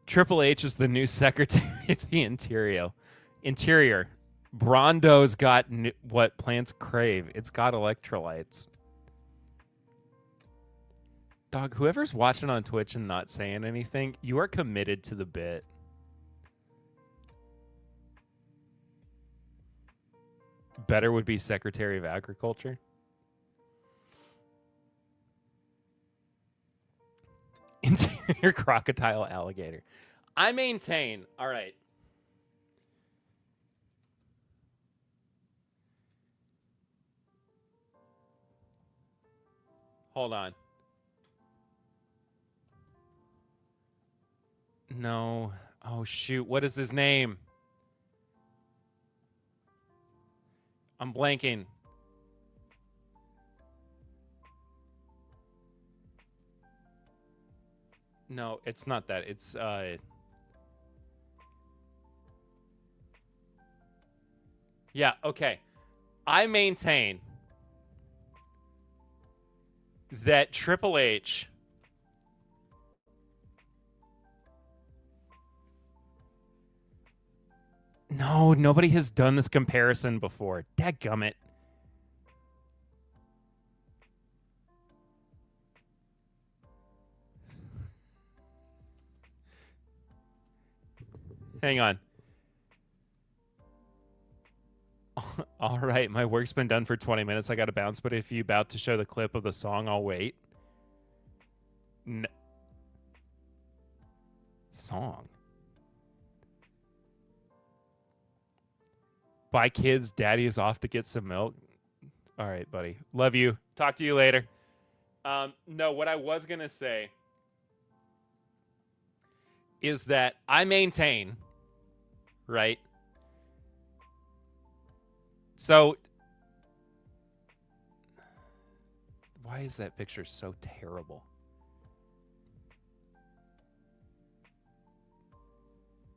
Triple H is the new Secretary of the Interior. Brondo's got what plants crave. It's got electrolytes. Dog, whoever's watching on Twitch and not saying anything, you are committed to the bit. Better would be Secretary of Agriculture. Interior crocodile alligator. I maintain. All right. Hold on. No, Oh, shoot. What is his name? I'm blanking. No, it's not that. It's, yeah, okay. I maintain that Triple H No, nobody has done this comparison before. Dadgummit. Hang on. All right, my work's been done for 20 minutes. I got to bounce, but if you're about to show the clip of the song, I'll wait. Song. Bye, kids. Daddy is off to get some milk. All right, buddy. Love you. Talk to you later. No, what I was going to say is that I maintain, right? So, why is that picture so terrible?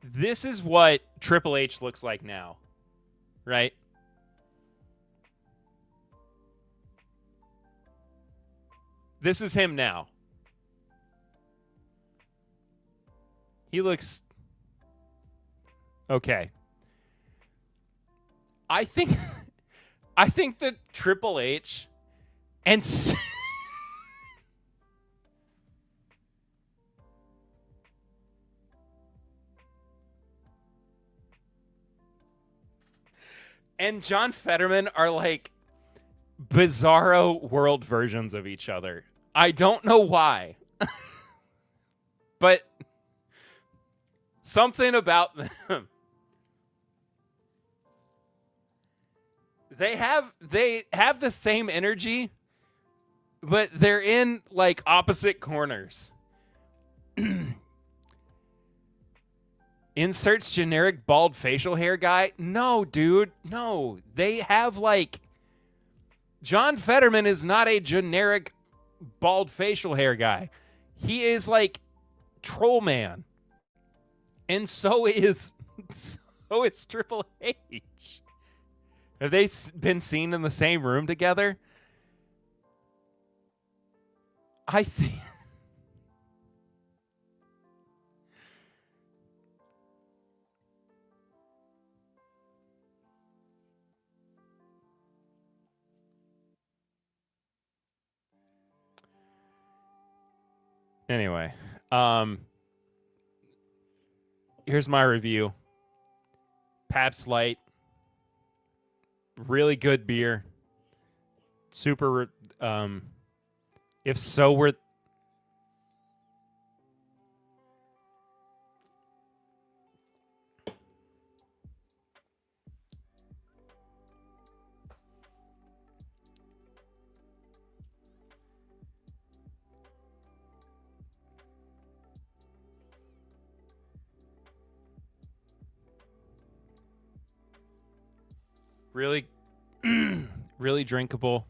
This is what Triple H looks like now, right? This is him now. He looks okay. I think that Triple H and and John Fetterman are like bizarro world versions of each other. I don't know why. But something about them. They have the same energy, but they're in like opposite corners. Inserts generic bald facial hair guy. No, dude. No. They have like John Fetterman is not a generic bald facial hair guy. He is like Troll Man. And so is Triple H. Have they been seen in the same room together? I think. Anyway, here's my review. PABST Light. Really good beer. Super, if so were... Really, really drinkable.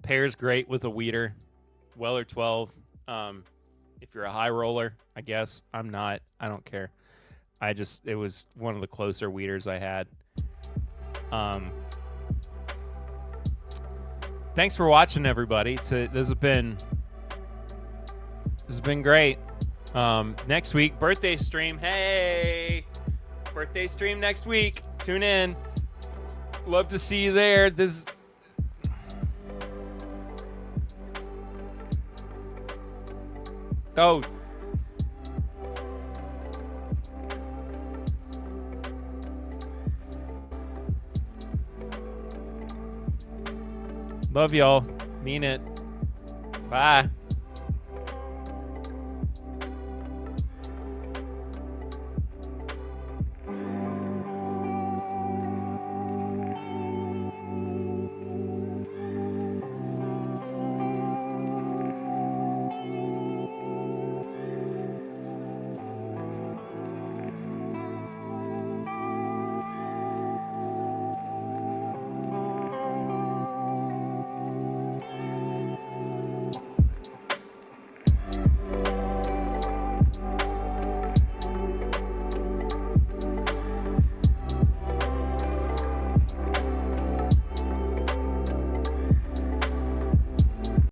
Pairs great with a weeder. Weller 12. If you're a high roller, I guess. I'm not. I don't care. It was one of the closer weeders I had. Thanks for watching, everybody. This has been great. Next week, birthday stream. Hey! Birthday stream next week. Tune in. Love to see you there. Oh. Love y'all. Mean it. Bye.